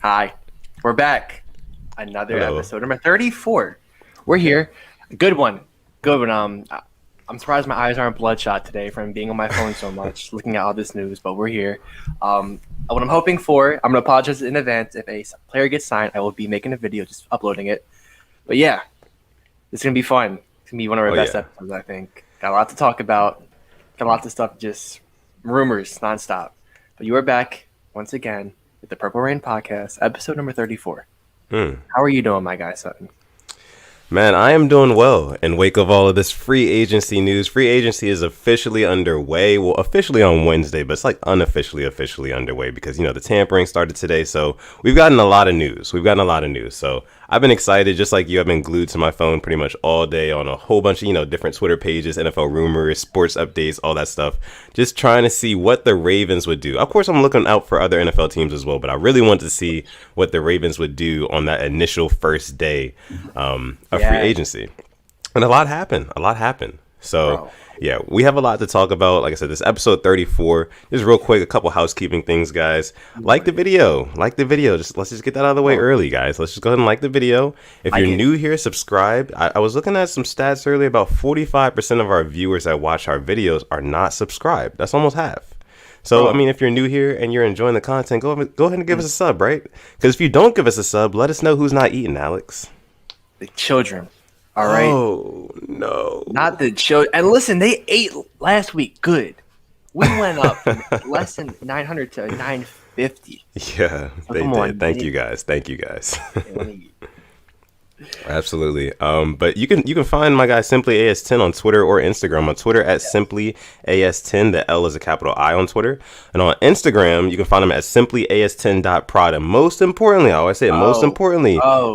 Hi, we're back. Another Hello. episode, number 34. We're here. Good one. Good one. I'm surprised my eyes aren't bloodshot today from being on my phone so much, looking at all this news, but we're here. What I'm hoping for, I'm going to apologize in advance. If a player gets signed, I will be making a video, just uploading it. But yeah, it's going to be fun. It's going to be one of our best episodes, I think. Got a lot to talk about. Got lots of stuff, just rumors nonstop. But you are back once again with the Purple Rain Podcast, episode number 34. How are you doing, my guy, Sutton? Man, I am doing well in wake of all of this free agency news. Free agency is officially underway. Well, officially on Wednesday, but it's like unofficially officially underway because, you know, the tampering started today. So we've gotten a lot of news. So I've been excited, just like you. I've been glued to my phone pretty much all day on a whole bunch of, you know, different Twitter pages, NFL rumors, sports updates, all that stuff. Just trying to see what the Ravens would do. Of course, I'm looking out for other NFL teams as well, but I really want to see what the Ravens would do on that initial first day of free agency. And a lot happened. So yeah, we have a lot to talk about. Like I said, this episode 34. Just real quick, a couple housekeeping things, guys. Like the video. Let's just get that out of the way early, guys. Let's just go ahead and like the video. If you're new here, subscribe. I was looking at some stats earlier. About 45% of our viewers that watch our videos are not subscribed. That's almost half. So, I mean, if you're new here and you're enjoying the content, go ahead and give us a sub, right? Because if you don't give us a sub, let us know who's not eating, Alex. The children. All right. Oh, no. Not the children. And listen, they ate last week. Good. We went up from less than 900 to 950. Yeah, So they did. Thank you guys. Absolutely. But you can find my guy Simply AS10 on Twitter or Instagram. On Twitter at Simply AS10. The L is a capital I on Twitter. And on Instagram, you can find him at simplyas10.prod. And most importantly, I always say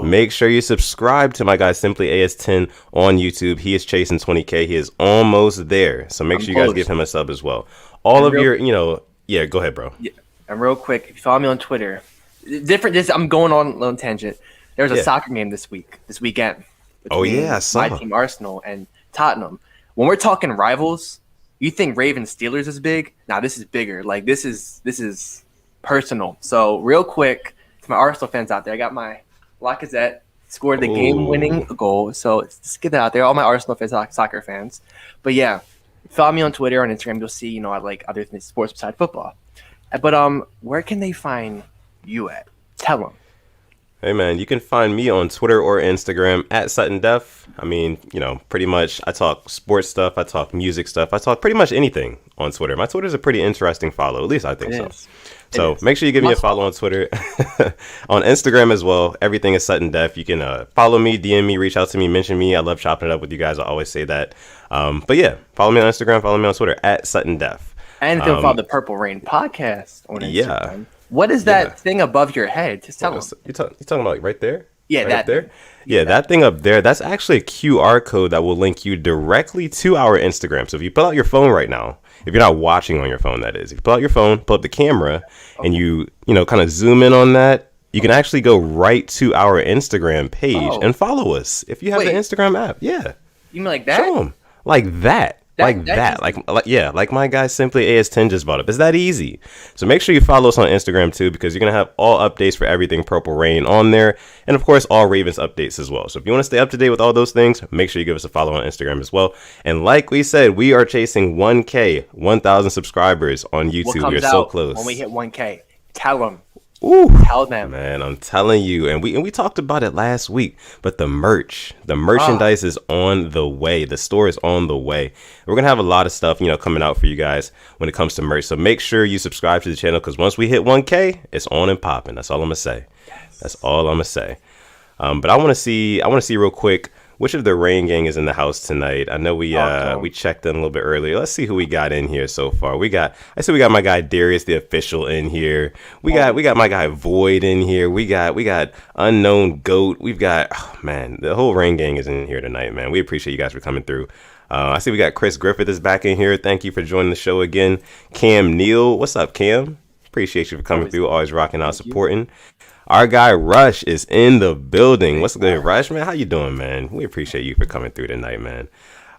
make sure you subscribe to my guy Simply AS10 on YouTube. He is chasing 20K. He is almost there. So make sure you guys give him a sub as well. All of your, go ahead, bro. Yeah. And real quick, if you follow me on Twitter, I'm going on a little tangent. There's a soccer game this weekend. My team Arsenal and Tottenham. When we're talking rivals, you think Ravens Steelers is big? Nah, this is bigger. Like this is personal. So real quick, to my Arsenal fans out there, I got my Lacazette scored the game-winning goal. So just get that out there, all my Arsenal fans, soccer fans. But yeah, follow me on Twitter, on Instagram. You'll see, I like other things, sports besides football. But where can they find you at? Tell them. Hey man, you can find me on Twitter or Instagram at Sutton Def. I mean, pretty much I talk sports stuff, I talk music stuff, I talk pretty much anything on Twitter. My Twitter's a pretty interesting follow, at least I think so. So make sure you give me a follow on Twitter. On Instagram as well, everything is Sutton Def. You can follow me, DM me, reach out to me, mention me. I love chopping it up with you guys. I always say that. But yeah, follow me on Instagram, follow me on Twitter at Sutton Def. And you can follow the Purple Rain Podcast on Instagram. Yeah. What is that thing above your head? Just tell them. You talking about like right there? Yeah, right there. Yeah, that thing up there. That's actually a QR code that will link you directly to our Instagram. So if you pull out your phone right now, if you're not watching on your phone, that is, if you pull out your phone, pull up the camera, and you kind of zoom in on that, you can actually go right to our Instagram page and follow us if you have the Instagram app. Yeah. You mean like that? Show them like that. Like my guy Simply AS10 just bought up. It's that easy. So make sure you follow us on Instagram too, because you're going to have all updates for everything Purple Rain on there. And of course, all Ravens updates as well. So if you want to stay up to date with all those things, make sure you give us a follow on Instagram as well. And like we said, we are chasing 1K, 1,000 subscribers on YouTube. We're so close. When we hit 1K, tell them. Ooh, tell them, man, I'm telling you, and we talked about it last week, but the merchandise is on the way. The store is on the way. We're gonna have a lot of stuff, coming out for you guys when it comes to merch. So make sure you subscribe to the channel, because once we hit 1K, it's on and popping. That's all I'm gonna say. Yes. That's all I'm gonna say. But I want to see real quick which of the Rain Gang is in the house tonight. I know we checked in a little bit earlier. Let's see who we got in here so far. I see we got my guy Darius the Official in here. We got my guy Void in here. We got Unknown Goat. We've got the whole Rain Gang is in here tonight, man. We appreciate you guys for coming through. I see we got Chris Griffith is back in here. Thank you for joining the show again. Cam Neal, what's up, Cam? Appreciate you for coming through. Always rocking out, supporting. Our guy Rush is in the building. What's good, Rush, man? How you doing, man? We appreciate you for coming through tonight, man.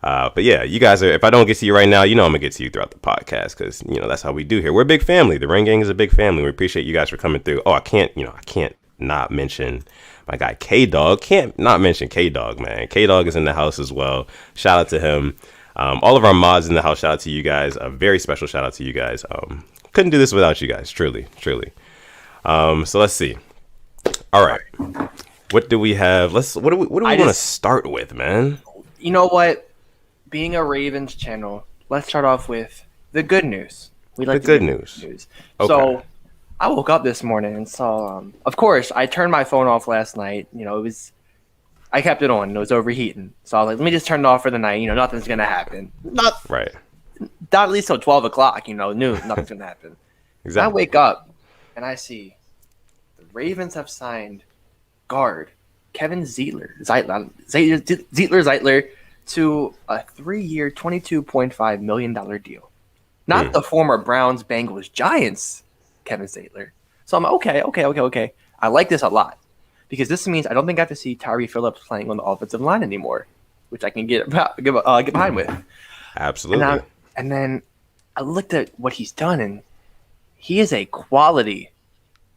But yeah, you guys are. If I don't get to you right now, I'm gonna get to you throughout the podcast because that's how we do here. We're a big family. The Ring Gang is a big family. We appreciate you guys for coming through. Oh, I can't not mention my guy K Dog. Can't not mention K Dog, man. K Dog is in the house as well. Shout out to him. All of our mods in the house. Shout out to you guys. A very special shout out to you guys. Couldn't do this without you guys. Truly. So let's see. All right. What do we have? What do we want to start with, man? You know what? Being a Ravens channel, let's start off with the good news. We like the good news. Okay. So I woke up this morning and saw. Of course, I turned my phone off last night. I kept it on. It was overheating, so I was like, let me just turn it off for the night. Nothing's gonna happen. Not at least till 12 o'clock. Noon, nothing's gonna happen. Exactly. I wake up and I see the Ravens have signed guard Kevin Zeitler to a 3-year, $22.5 million deal. Not the former Browns, Bengals, Giants Kevin Zeitler. So I'm okay. I like this a lot because this means I don't think I have to see Tyree Phillips playing on the offensive line anymore, which I can get behind with. Absolutely. And then I looked at what he's done, and he is a quality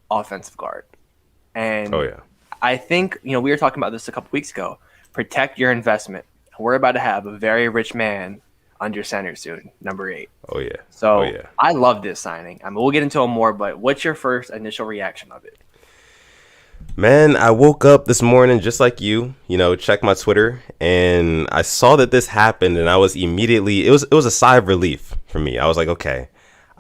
offensive guard. And I think, we were talking about this a couple weeks ago. Protect your investment. We're about to have a very rich man under center soon, number 8. Oh, yeah. So I love this signing. I mean, we'll get into it more, but what's your first initial reaction of it? Man, I woke up this morning just like you, checked my Twitter, and I saw that this happened, and I was immediately, it was a sigh of relief for me. I was like, okay,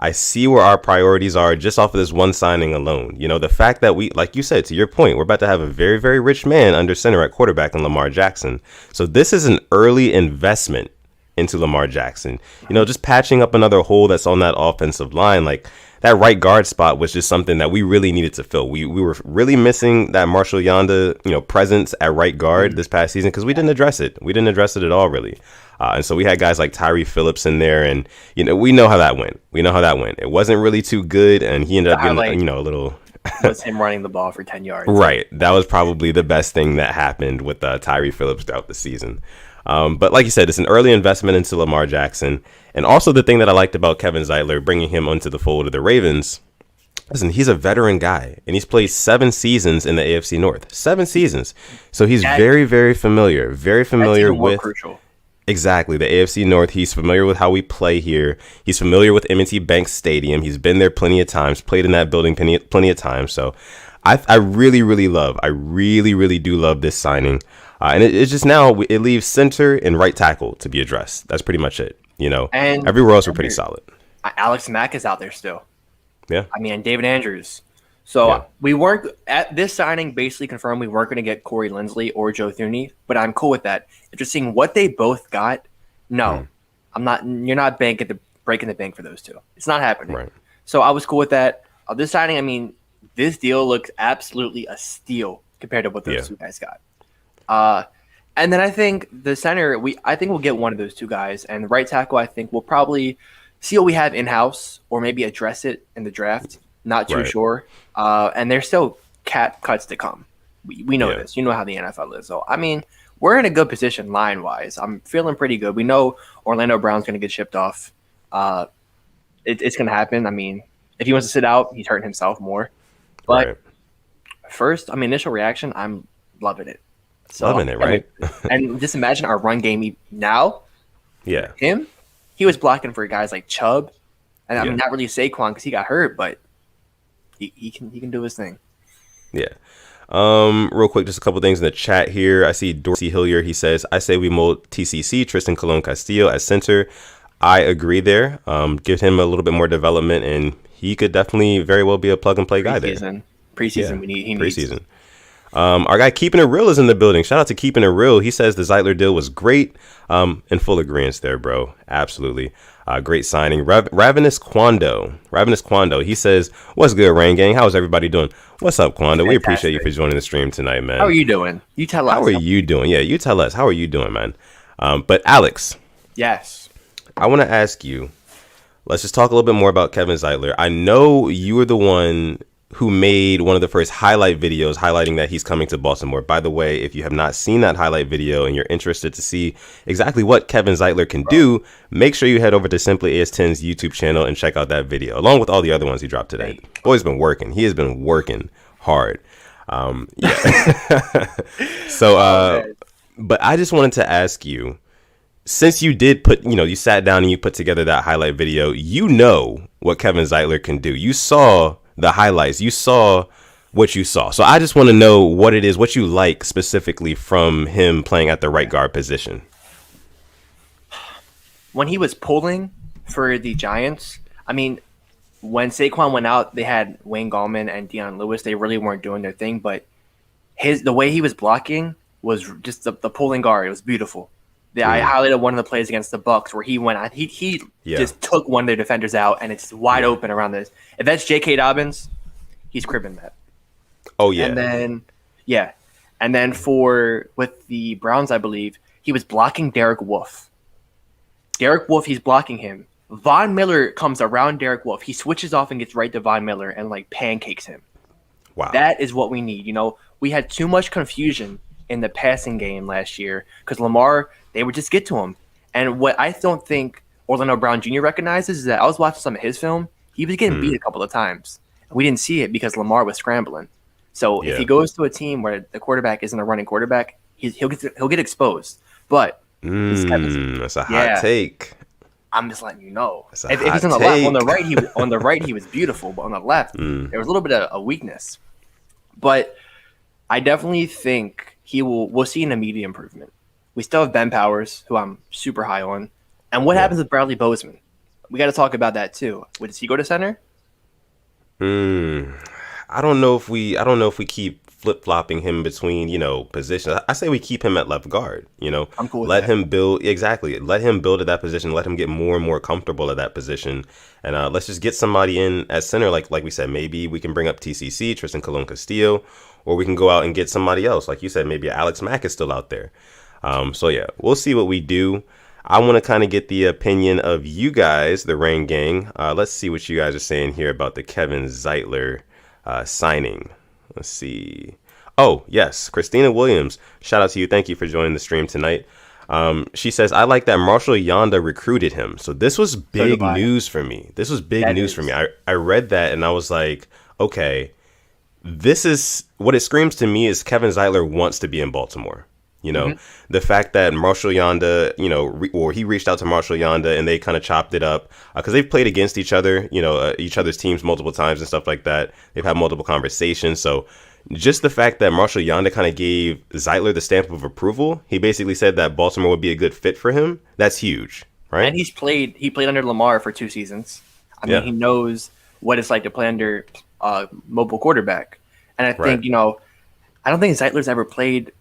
I see where our priorities are just off of this one signing alone. The fact that we, like you said, to your point, we're about to have a very, very rich man under center at quarterback in Lamar Jackson. So this is an early investment into Lamar Jackson. Just patching up another hole that's on that offensive line. Like that right guard spot was just something that we really needed to fill. We were really missing that Marshall Yanda, presence at right guard this past season because we didn't address it. We didn't address it at all, really. And so we had guys like Tyree Phillips in there, and we know how that went. It wasn't really too good, and he ended up getting a little. Was him running the ball for 10 yards. Right, that was probably the best thing that happened with Tyree Phillips throughout the season. But like you said, it's an early investment into Lamar Jackson, and also the thing that I liked about Kevin Zeitler bringing him onto the fold of the Ravens. Listen, he's a veteran guy, and he's played 7 seasons in the AFC North. 7 seasons, so he's very, very familiar. Very familiar with. Crucial. Exactly. The AFC North. He's familiar with how we play here. He's familiar with M&T Bank Stadium. He's been there plenty of times, played in that building plenty of times. So I really, really do love this signing. And it's just now it leaves center and right tackle to be addressed. That's pretty much it. And everywhere else we're pretty solid. Alex Mack is out there still. Yeah. I mean, David Andrews. So we weren't at this signing basically confirmed we weren't going to get Corey Linsley or Joe Thuney, but I'm cool with that. If you're seeing what they both got, no, I'm not. You're not breaking the bank for those two. It's not happening. Right. So I was cool with that. This signing, I mean, this deal looks absolutely a steal compared to what those two guys got. And then I think the center, I think we'll get one of those two guys, and the right tackle, I think we'll probably see what we have in house or maybe address it in the draft. Not too sure. And there's still cuts to come. We know this. You know how the NFL is. So, I mean, we're in a good position line-wise. I'm feeling pretty good. We know Orlando Brown's going to get shipped off. It's going to happen. I mean, if he wants to sit out, he's hurting himself more. But first, I mean, initial reaction, I'm loving it. So, loving it, right? And just imagine our run game now. Yeah. Him, he was blocking for guys like Chubb. And I mean, not really Saquon because he got hurt, but he can do his thing. Yeah. Real quick, just a couple things in the chat here. I see Dorsey Hillier. He says, I say we mold TCC, Tristan Colon Castillo at center. I agree there. Give him a little bit more development, and he could definitely very well be a plug-and-play guy there. Preseason, he needs. Preseason. Our guy Keeping It Real is in the building. Shout out to Keeping It Real. He says the Zeitler deal was great. In full agreement there, bro. Absolutely. Great signing. Ravenous Quando. He says, what's good, Rain Gang? How's everybody doing? What's up, Quando? We appreciate you for joining the stream tonight, man. How are you doing? You tell us. How are you doing? Yeah, you tell us. How are you doing, man? But Alex. Yes. I want to ask you, let's just talk a little bit more about Kevin Zeitler. I know you were the one who made one of the first highlight videos highlighting that he's coming to Baltimore. By the way, if you have not seen that highlight video and you're interested to see exactly what Kevin Zeitler can do, make sure you head over to Simply AS10's YouTube channel and check out that video, along with all the other ones he dropped today. Boy's been working. He has been working hard. Yeah. So, but I just wanted to ask you, since you did you sat down and you put together that highlight video, you know what Kevin Zeitler can do. You saw the highlights. You saw what you saw. So I just want to know what it is, what you like specifically from him playing at the right guard position. When he was pulling for the Giants, I mean, when Saquon went out, they had Wayne Gallman and Deion Lewis. They really weren't doing their thing, but the way he was blocking was just the pulling guard. It was beautiful. I highlighted one of the plays against the Bucs where he went out. He just took one of their defenders out, and it's wide open around this. If that's J.K. Dobbins, he's cribbing that. Oh yeah. And then with the Browns, I believe he was blocking Derek Wolfe. He's blocking him. Von Miller comes around Derek Wolfe. He switches off and gets right to Von Miller and pancakes him. Wow. That is what we need. We had too much confusion in the passing game last year because Lamar, they would just get to him. And what I don't think Orlando Brown Jr. recognizes is that I was watching some of his film. He was getting beat a couple of times. We didn't see it because Lamar was scrambling. So if he goes to a team where the quarterback isn't a running quarterback, he'll get exposed. But that's a hot take. I'm just letting you know. If he's on the left, on the right he was beautiful, but on the left there was a little bit of a weakness. But I definitely think we'll see an immediate improvement. We still have Ben Powers, who I'm super high on. And what happens with Bradley Bozeman? We got to talk about that too. Does he go to center? I don't know if we keep flip-flopping him between, positions. I say we keep him at left guard, I'm cool with let that. him build. Exactly. Let him build at that position. Let him get more and more comfortable at that position. And let's just get somebody in at center. Like we said, maybe we can bring up TCC, Tristan Colon Castillo, or we can go out and get somebody else. Like you said, maybe Alex Mack is still out there. So yeah, we'll see what we do. I want to kind of get the opinion of you guys, the Rain Gang. Let's see what you guys are saying here about the Kevin Zeitler signing. Let's see. Oh, yes. Christina Williams. Shout out to you. Thank you for joining the stream tonight. She says, I like that Marshall Yanda recruited him. So this was big news for me. This was big news for me. I read that and I was like, okay, this is what it screams to me is Kevin Zeitler wants to be in Baltimore. The fact that Marshall Yanda, or he reached out to Marshall Yanda and they kind of chopped it up because they've played against each other, each other's teams multiple times and stuff like that. They've had multiple conversations. So just the fact that Marshall Yanda kind of gave Zeitler the stamp of approval, he basically said that Baltimore would be a good fit for him. That's huge, right? And he played under Lamar for 2 seasons. I mean, he knows what it's like to play under mobile quarterback. And I think, I don't think Zeitler's ever played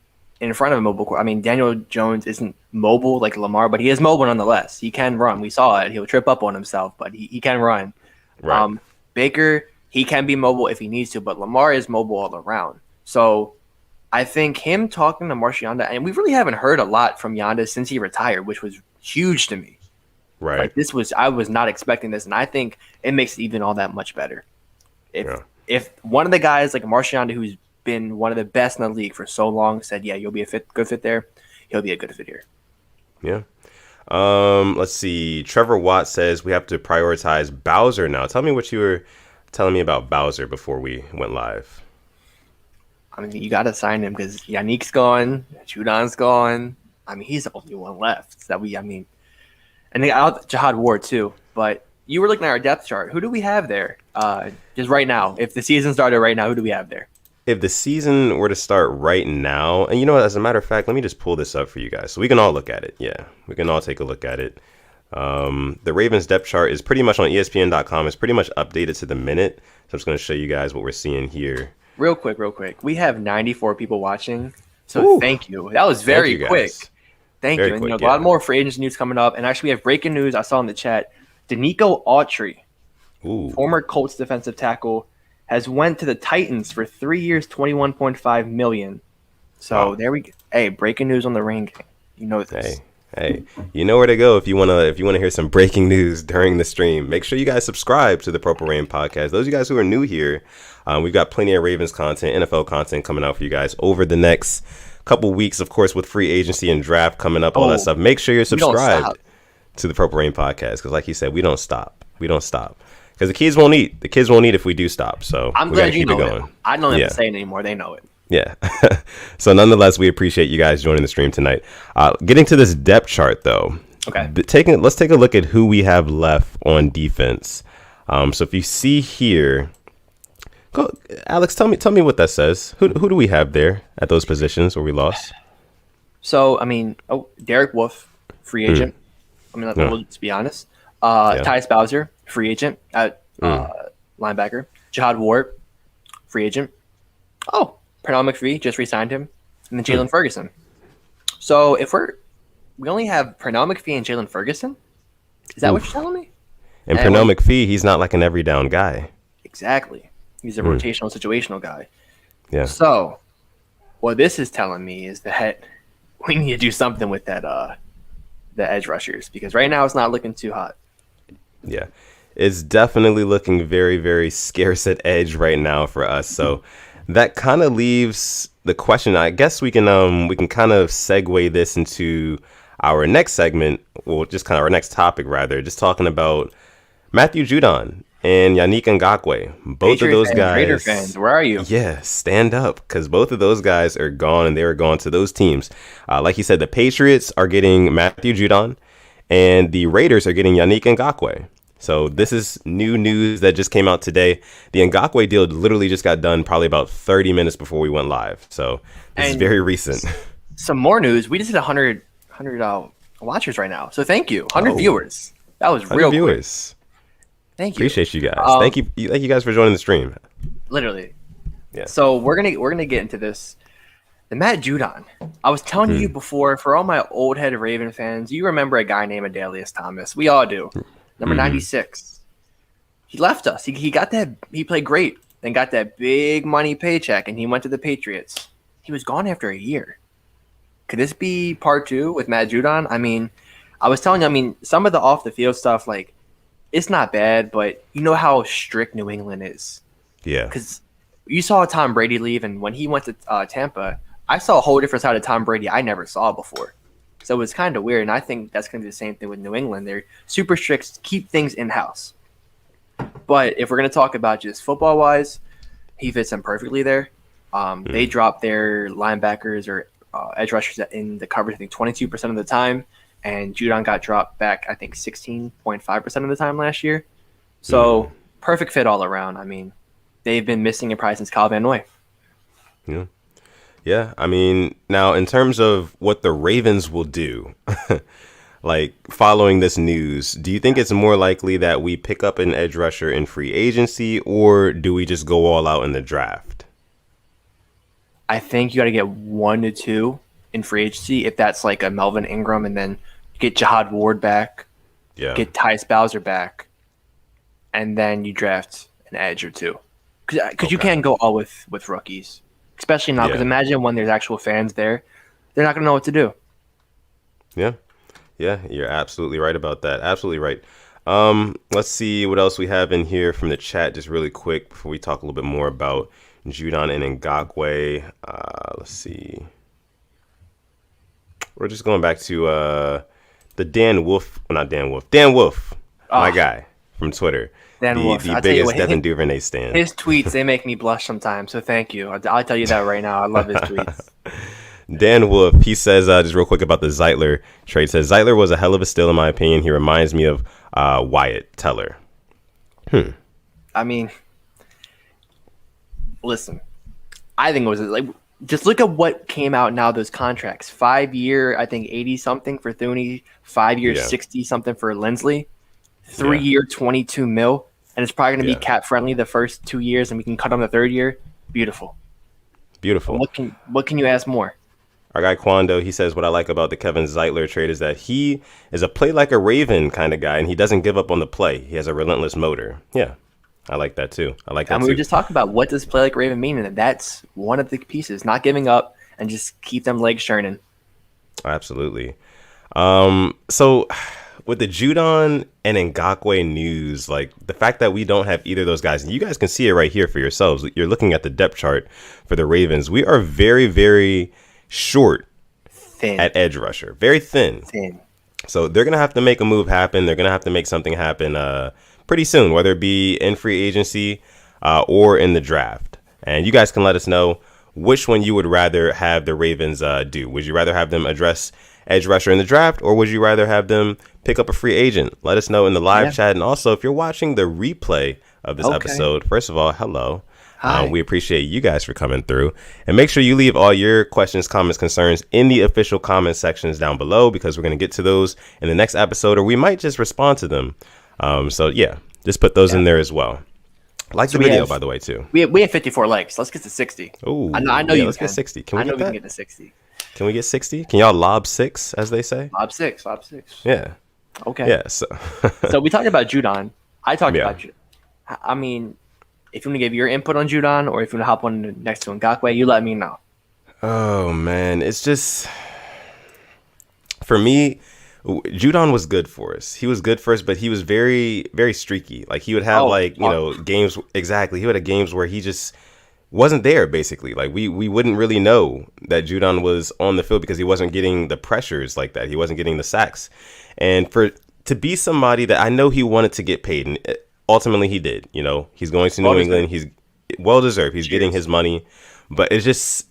in front of a mobile quarterback. I mean, Daniel Jones isn't mobile like Lamar, but he is mobile nonetheless. He can run. We saw it. He'll trip up on himself, but he can run. Right. Baker, he can be mobile if he needs to, but Lamar is mobile all around. So I think him talking to Marshall Yanda, and we really haven't heard a lot from Yanda since he retired, which was huge to me. Right. I was not expecting this, and I think it makes it even all that much better. If one of the guys like Marshall Yanda, who's been one of the best in the league for so long, said, yeah, you'll be good fit there, he'll be a good fit here. Yeah. Let's see. Trevor Watt says we have to prioritize Bowser now. Tell me what you were telling me about Bowser before we went live. I mean, you got to sign him because Yannick's gone, Judon's gone. I mean, he's the only one left and they got Jihad Ward too. But you were looking at our depth chart. Who do we have there? Just right now, if the season started right now, who do we have there? If the season were to start right now, and as a matter of fact, let me just pull this up for you guys so we can all look at it. Yeah, we can all take a look at it. The Ravens depth chart is pretty much on ESPN.com. It's pretty much updated to the minute. So I'm just going to show you guys what we're seeing here. Real quick. We have 94 people watching. So Thank you. That was very quick. Thank you. And a lot more free agents news coming up. And actually, we have breaking news. I saw in the chat. Danico Autry, former Colts defensive tackle, has went to the Titans for 3 years, $21.5 million. So there we go. Hey, breaking news on the Rain Gang. You know this. Hey, Hey, you know where to go if you wanna hear some breaking news during the stream. Make sure you guys subscribe to the Purple Rain podcast. Those of you guys who are new here, we've got plenty of Ravens content, NFL content coming out for you guys over the next couple weeks, of course, with free agency and draft coming up, all that stuff. Make sure you're subscribed to the Purple Rain podcast because, like you said, we don't stop. We don't stop because the kids won't eat. The kids won't eat if we do stop. So I'm glad you know it. I don't have to say it anymore. They know it. Yeah. So nonetheless, we appreciate you guys joining the stream tonight. Getting to this depth chart, though. Okay. Let's take a look at who we have left on defense. So if you see here, go, Alex, tell me what that says. Who do we have there at those positions where we lost? So, I mean, Derek Wolfe, free agent. I mean, let's be honest. Tyus Bowser, free agent at linebacker. Jihad Ward, free agent. Oh, Pernell McPhee just re-signed him, and then Jalen Ferguson. So if we only have Pernell McPhee and Jalen Ferguson, is that what you're telling me? And Pernell McPhee, he's not like an every down guy. Exactly. He's a rotational, situational guy. Yeah. So what this is telling me is that we need to do something with that the edge rushers because right now it's not looking too hot. Yeah. It's definitely looking very, very scarce at edge right now for us. So that kind of leaves the question. I guess we can kind of segue this into our next segment, or just kind of our next topic rather, just talking about Matthew Judon and Yannick Ngakoue. Both of those guys. Raider fans, where are you? Yeah, stand up, because both of those guys are gone, and they are gone to those teams. Like you said, the Patriots are getting Matthew Judon, and the Raiders are getting Yannick Ngakoue. So this is new news that just came out today. The Ngakoue deal literally just got done probably about 30 minutes before we went live. So this is very recent. Some more news. We just hit 100 watchers right now. So thank you. 100 viewers. That was real viewers. Quick. Thank you. Appreciate you guys. Thank you guys for joining the stream. Literally. Yeah. So we're gonna get into this. The Matt Judon. I was telling you before, for all my old head Raven fans, you remember a guy named Adalius Thomas. We all do. Number 96. He left us. He got that. He played great. Then got that big money paycheck, and he went to the Patriots. He was gone after a year. Could this be part 2 with Matt Judon? I mean, I was telling you. Some of the off the field stuff, like, it's not bad, but you know how strict New England is. Yeah. Because you saw Tom Brady leave, and when he went to Tampa, I saw a whole different side of Tom Brady I never saw before. So it was kind of weird, and I think that's going to be the same thing with New England. They're super strict, keep things in-house. But if we're going to talk about just football-wise, he fits in perfectly there. They dropped their linebackers or edge rushers in the coverage, I think, 22% of the time, and Judon got dropped back, I think, 16.5% of the time last year. So perfect fit all around. I mean, they've been missing it probably since Kyle Van Noy. Yeah. Yeah, I mean, now in terms of what the Ravens will do, like following this news, do you think it's more likely that we pick up an edge rusher in free agency, or do we just go all out in the draft? I think you got to get 1 to 2 in free agency if that's like a Melvin Ingram, and then get Jihad Ward back, get Tyus Bowser back, and then you draft an edge or two. Because you can't go all with rookies. Especially now, because imagine when there's actual fans there, they're not going to know what to do. Yeah. Yeah, you're absolutely right about that. Absolutely right. Let's see what else we have in here from the chat just really quick before we talk a little bit more about Judon and Ngakoue. Let's see. We're just going back to the Dan Wolf. Well, not Dan Wolf. Dan Wolf, my guy from Twitter. The biggest Devin Duvernay stan. His tweets, they make me blush sometimes, so thank you. I'll tell you that right now. I love his tweets. Dan Wolf, he says, just real quick about the Zeitler trade, says, Zeitler was a hell of a steal in my opinion. He reminds me of Wyatt Teller. I mean, listen, I think it was like, just look at what came out now, those contracts. 5 year, I think 80-something for Thuney, 5 year, 60-something for Lindsley, 3 year, 22 mil. And it's probably going to be cap friendly the first 2 years, and we can cut on the third year. Beautiful. What can you ask more? Our guy Quando, he says, what I like about the Kevin Zeitler trade is that he is a play like a Raven kind of guy, and he doesn't give up on the play. He has a relentless motor. Yeah, I like that too. We were just talking about what does play like Raven mean, and that's one of the pieces. Not giving up and just keep them legs churning. Absolutely. So with the Judon and Ngakoue news, like the fact that we don't have either of those guys, and you guys can see it right here for yourselves. You're looking at the depth chart for the Ravens. We are very, very short at edge rusher, very thin. So they're going to have to make a move happen. They're going to have to make something happen pretty soon, whether it be in free agency or in the draft. And you guys can let us know which one you would rather have the Ravens do. Would you rather have them address edge rusher in the draft, or would you rather have them pick up a free agent? Let us know in the live chat. And also, if you're watching the replay of this episode, first of all, hello. We appreciate you guys for coming through. And make sure you leave all your questions, comments, concerns in the official comment sections down below, because we're going to get to those in the next episode, or we might just respond to them. So, yeah, just put those in there as well. Like the video, by the way, too. We have 54 likes. Let's get to 60. Oh, I know you let's get 60. Can we get that? We can get to 60. Can we get 60? Can y'all lob 6, as they say? Lob 6. Yeah. Okay. Yeah. So, so we talked about Judon. I talked about Judon. I mean, if you want to give your input on Judon, or if you want to hop on next to Ngakoue, you let me know. Oh, man. It's just, for me, Judon was good for us. He was good for us, but he was very, very streaky. Like, he would have, games. Exactly. He would have games where he just wasn't there, basically. Like, we wouldn't really know that Judon was on the field because he wasn't getting the pressures like that. He wasn't getting the sacks. And to be somebody that I know he wanted to get paid, and ultimately he did. You know, he's going to New England. He's well-deserved. He's getting his money. But it just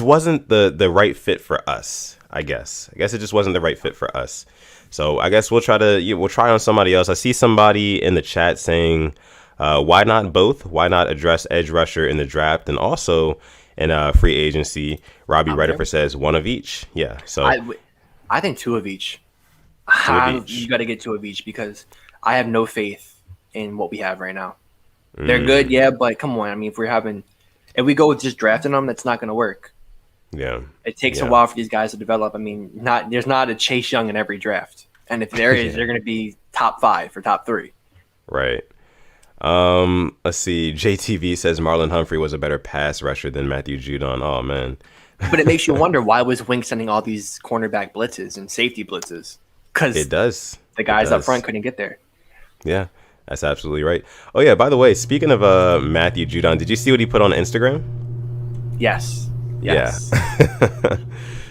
wasn't the right fit for us, I guess. I guess it just wasn't the right fit for us. So I guess we'll try on somebody else. I see somebody in the chat saying, why not both? Why not address edge rusher in the draft and also in free agency? Robbie Redifer says one of each. Yeah. So I think two of each. You got to get 2 of each, because I have no faith in what we have right now. They're good, yeah, but come on. I mean, if we go with just drafting them, that's not going to work. Yeah. It takes a while for these guys to develop. I mean, there's not a Chase Young in every draft. And if there is, they're going to be top 5 or top 3. Right. Let's see. JTV says Marlon Humphrey was a better pass rusher than Matthew Judon. Oh, man. But it makes you wonder, why was Wink sending all these cornerback blitzes and safety blitzes? Because it does. The guys up front couldn't get there. Yeah, that's absolutely right. Oh, yeah, by the way, speaking of Matthew Judon, did you see what he put on Instagram? Yes. Yeah.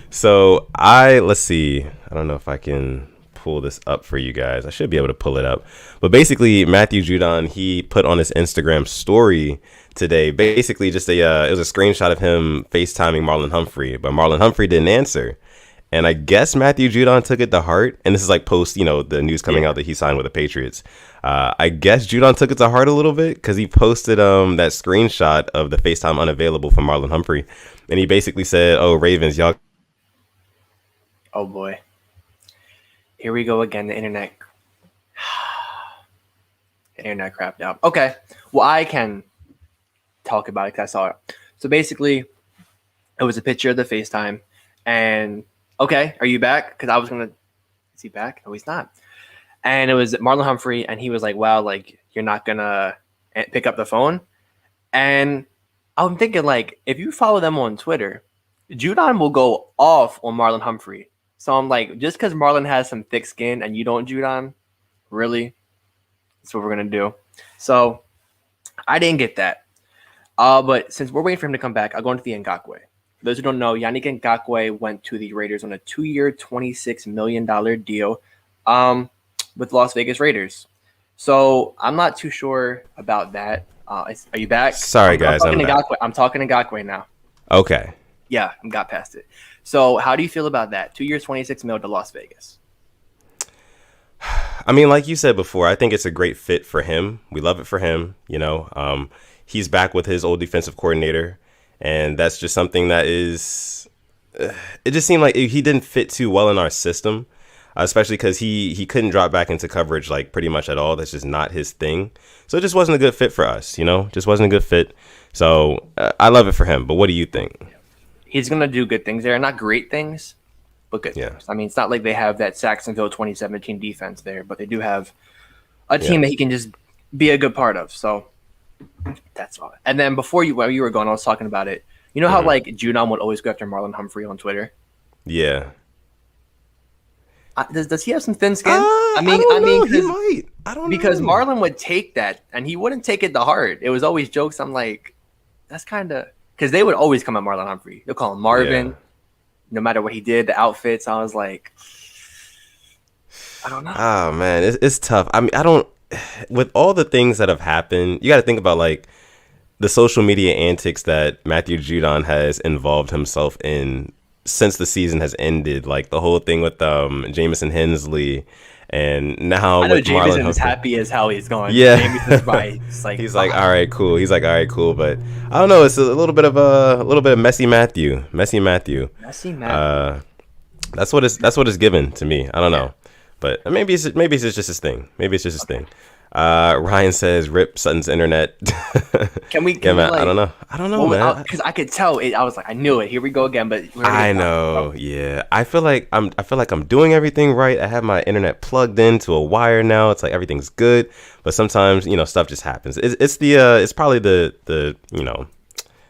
So let's see. I don't know if I can pull this up for you guys. I should be able to pull it up. But basically, Matthew Judon, he put on his Instagram story today, basically just it was a screenshot of him FaceTiming Marlon Humphrey, but Marlon Humphrey didn't answer. And I guess Matthew Judon took it to heart. And this is like post, the news coming out that he signed with the Patriots. I guess Judon took it to heart a little bit, because he posted that screenshot of the FaceTime unavailable from Marlon Humphrey. And he basically said, "Oh, Ravens, y'all." Oh, boy. Here we go again. The internet. The internet crapped out. Okay. Well, I can talk about it because I saw it. So basically, it was a picture of the FaceTime. And okay, are you back? Because I was going to, is he back? No, he's not. And it was Marlon Humphrey, and he was like, wow, like, you're not going to pick up the phone? And I'm thinking, like, if you follow them on Twitter, Judon will go off on Marlon Humphrey. So I'm like, just because Marlon has some thick skin and you don't, Judon, really? That's what we're going to do. So I didn't get that. But since we're waiting for him to come back, I'll go into the Ngakoue. For those who don't know, Yannick Ngakoue went to the Raiders on a 2-year, $26 million deal with Las Vegas Raiders. So I'm not too sure about that. Are you back? Sorry, guys. I'm talking to Ngakoue now. Okay. Yeah, I got past it. So how do you feel about that? 2 years, $26 million to Las Vegas. I mean, like you said before, I think it's a great fit for him. We love it for him. He's back with his old defensive coordinator. And that's just something that is, it just seemed like he didn't fit too well in our system, especially because he couldn't drop back into coverage like pretty much at all. That's just not his thing. So it just wasn't a good fit for us, just wasn't a good fit. So I love it for him. But what do you think? He's going to do good things there. Not great things, but good things. I mean, it's not like they have that Jacksonville 2017 defense there, but they do have a team that he can just be a good part of. So that's all. And then while you were gone, I was talking about it. You know how like Judon would always go after Marlon Humphrey on Twitter? Yeah. Does he have some thin skin? I don't know. He might. I don't know. Because Marlon would take that, and he wouldn't take it to heart. It was always jokes. I'm like, that's kind of because they would always come at Marlon Humphrey. They'll call him Marvin, no matter what he did, the outfits. I was like, I don't know. Oh man, it's tough. I mean, I don't. With all the things that have happened, you got to think about like the social media antics that Matthew Judon has involved himself in since the season has ended. Like the whole thing with Jamison Hensley. And now I know with Jameson Marlon is happy as how he's going. Yeah, Jameson's right. He's like, all right, cool. He's like, all right, cool. But I don't know. It's a little bit of messy Matthew. Messy Matthew. That's what it's given to me. I don't know, but maybe it's just his thing. Maybe it's just his thing. Ryan says, "Rip Sutton's internet." Can we? Man, I don't know, man. Because I could tell it. I was like, I knew it. Here we go again. But I know. Yeah, I feel like I'm doing everything right. I have my internet plugged into a wire now. It's like everything's good. But sometimes stuff just happens. It's probably the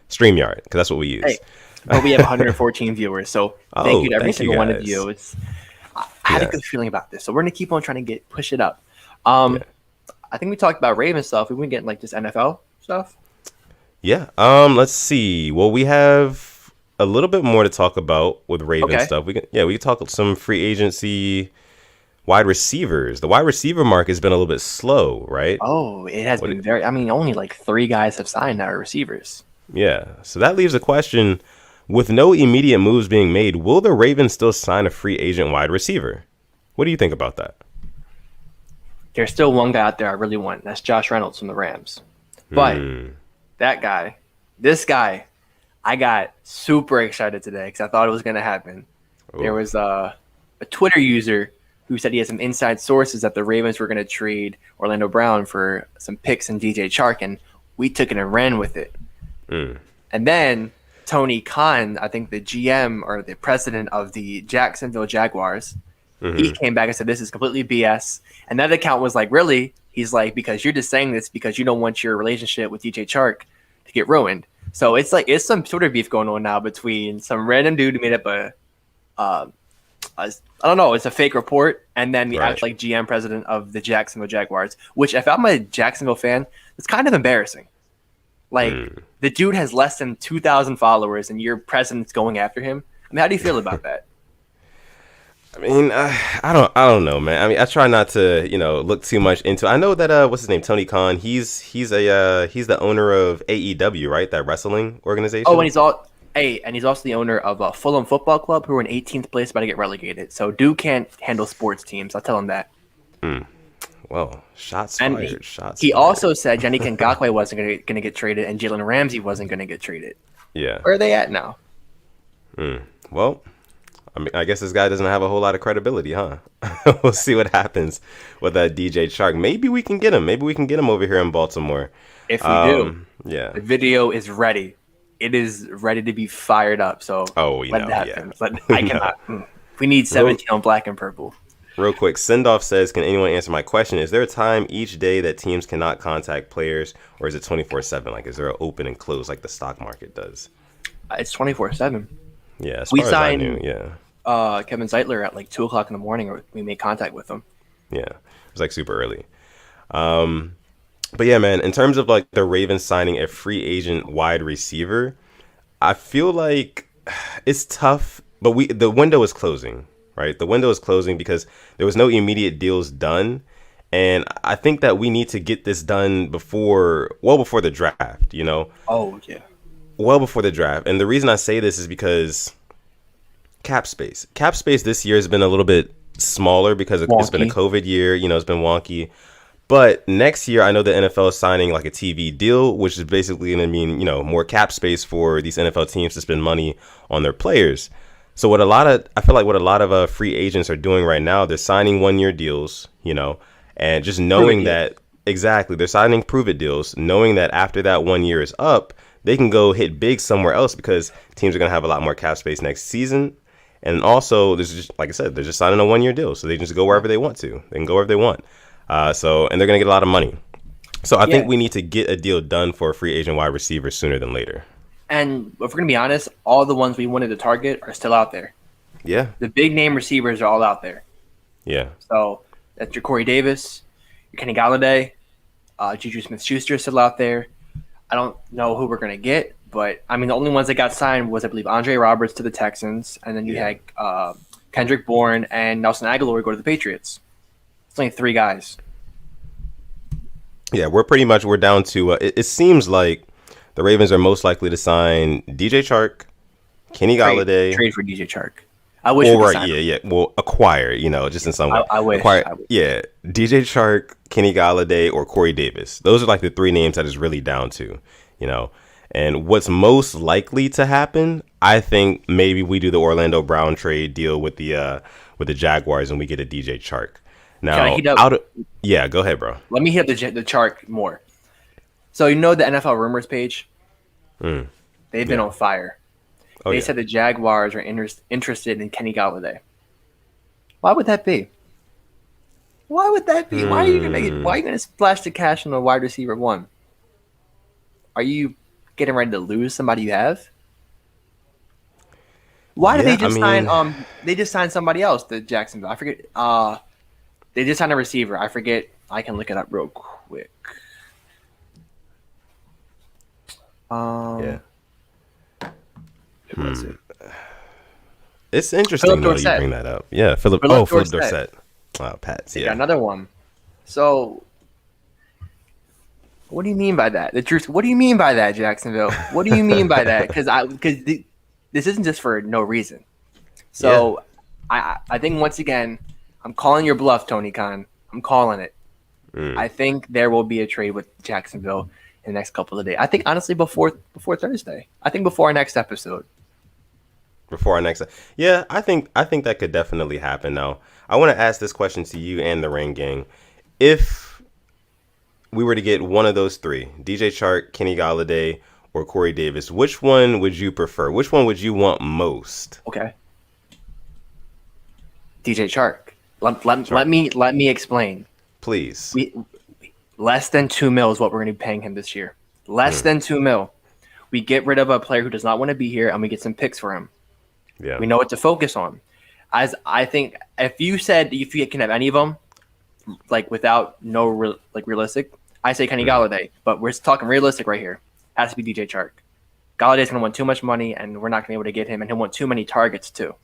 StreamYard because that's what we use. Hey, but we have 114 viewers, so thank you to every single one of you. I had a good feeling about this, so we're gonna keep on trying to push it up. I think we talked about Ravens stuff. We've been getting like this NFL stuff. Yeah. Let's see. Well, we have a little bit more to talk about with Ravens stuff. We can talk some free agency wide receivers. The wide receiver market has been a little bit slow, right? Oh, it has been very. I mean, only like 3 guys have signed our receivers. Yeah. So that leaves a question: with no immediate moves being made, will the Ravens still sign a free agent wide receiver? What do you think about that? There's still one guy out there I really want. And that's Josh Reynolds from the Rams. But this guy, I got super excited today because I thought it was going to happen. Ooh. There was a Twitter user who said he had some inside sources that the Ravens were going to trade Orlando Brown for some picks and DJ Chark, and we took it and ran with it. And then Tony Khan, I think the GM or the president of the Jacksonville Jaguars, he came back and said, this is completely BS. And that account was like, really? He's like, because you're just saying this because you don't want your relationship with DJ Chark to get ruined. So it's like, it's some sort of beef going on now between some random dude who made up I don't know, it's a fake report, and then the actual like GM president of the Jacksonville Jaguars, which if I'm a Jacksonville fan, it's kind of embarrassing. Like, the dude has less than 2,000 followers and your president's going after him. I mean, how do you feel about that? I mean, I don't know, man. I mean, I try not to, look too much into. I know that what's his name, Tony Khan. He's the owner of AEW, right? That wrestling organization. Oh, and he's also the owner of Fulham Football Club, who are in 18th place, about to get relegated. So dude can't handle sports teams. I'll tell him that. Well, shots fired. He also said Judon Ngakoue wasn't going to get traded, and Jalen Ramsey wasn't going to get traded. Yeah. Where are they at now? Well, I mean, I guess this guy doesn't have a whole lot of credibility, huh? We'll see what happens with that DJ Chark. Maybe we can get him. Maybe we can get him over here in Baltimore. If we do, the video is ready. It is ready to be fired up. So let it happen. I cannot. We need 17 on black and purple. Real quick, Sendoff says, can anyone answer my question? Is there a time each day that teams cannot contact players, or is it 24/7? Like, is there an open and close like the stock market does? It's 24/7. Yeah, as far as I knew, Kevin Zeitler at like 2 o'clock in the morning, or we made contact with him. Yeah, it was like super early. But yeah, man, in terms of like the Ravens signing a free agent wide receiver, I feel like it's tough, but the window is closing, right? The window is closing because there was no immediate deals done. And I think that we need to get this done before the draft, Oh, yeah. Well before the draft. And the reason I say this is because cap space this year has been a little bit smaller because it's been a COVID year, it's been wonky. But next year, I know the NFL is signing like a TV deal, which is basically going to mean, more cap space for these NFL teams to spend money on their players. So what I feel like what a lot of free agents are doing right now, they're signing 1-year deals, and just knowing that exactly they're signing prove it deals, knowing that after that 1 year is up, they can go hit big somewhere else because teams are going to have a lot more cap space next season. And also, there's just, like I said, they're just signing a 1-year deal, so they can just go wherever they want to. They can go wherever they want. And they're going to get a lot of money. So I think we need to get a deal done for a free agent wide receiver sooner than later. And if we're going to be honest, all the ones we wanted to target are still out there. Yeah. The big name receivers are all out there. Yeah. So that's your Corey Davis, your Kenny Galladay, Juju Smith-Schuster is still out there. I don't know who we're going to get, but I mean, the only ones that got signed was, I believe, Andre Roberts to the Texans, and then you had Kendrick Bourne and Nelson Aguilar go to the Patriots. It's only 3 guys. Yeah, we're down to it seems like the Ravens are most likely to sign DJ Chark, Kenny Galladay. Trade for DJ Chark. I wish. Well, right, yeah. Well, acquire, just in some way. I wish. Acquire, yeah, DJ Chark, Kenny Galladay, or Corey Davis. Those are like the 3 names that is really down to, And what's most likely to happen, I think maybe we do the Orlando Brown trade deal with the Jaguars and we get a DJ Chark. Now, go ahead, bro. Let me hit the Chark more. So the NFL rumors page? They've been on fire. They said the Jaguars are interested in Kenny Galladay. Why would that be? Why are you gonna splash the cash on a wide receiver 1? Are you getting ready to lose somebody you have? Why did they just sign? They just signed somebody else to Jacksonville. I forget. They just signed a receiver. I forget. I can look it up real quick. Who was it? It's interesting though you bring that up. Yeah, Philip Dorsett. Oh, Pats. Yeah, another one. So, what do you mean by that? The truth. What do you mean by that, Jacksonville? What do you mean by that? Because this isn't just for no reason. So, I think once again, I'm calling your bluff, Tony Khan. I'm calling it. I think there will be a trade with Jacksonville in the next couple of days. I think honestly before Thursday. I think before our next episode. Yeah, I think that could definitely happen. Now, I want to ask this question to you and the Rain Gang. If we were to get one of those 3, DJ Chark, Kenny Galladay, or Corey Davis, which one would you prefer? Which one would you want most? Okay. DJ Chark. Let me explain. Please. Less than $2 million is what we're going to be paying him this year. Less than $2 million. We get rid of a player who does not want to be here, and we get some picks for him. Yeah. We know what to focus on. As I think, if you can have any of them, like without realistic, I say Kenny Galladay. But we're talking realistic right here. Has to be DJ Chark. Galladay's going to want too much money, and we're not going to be able to get him, and he'll want too many targets too.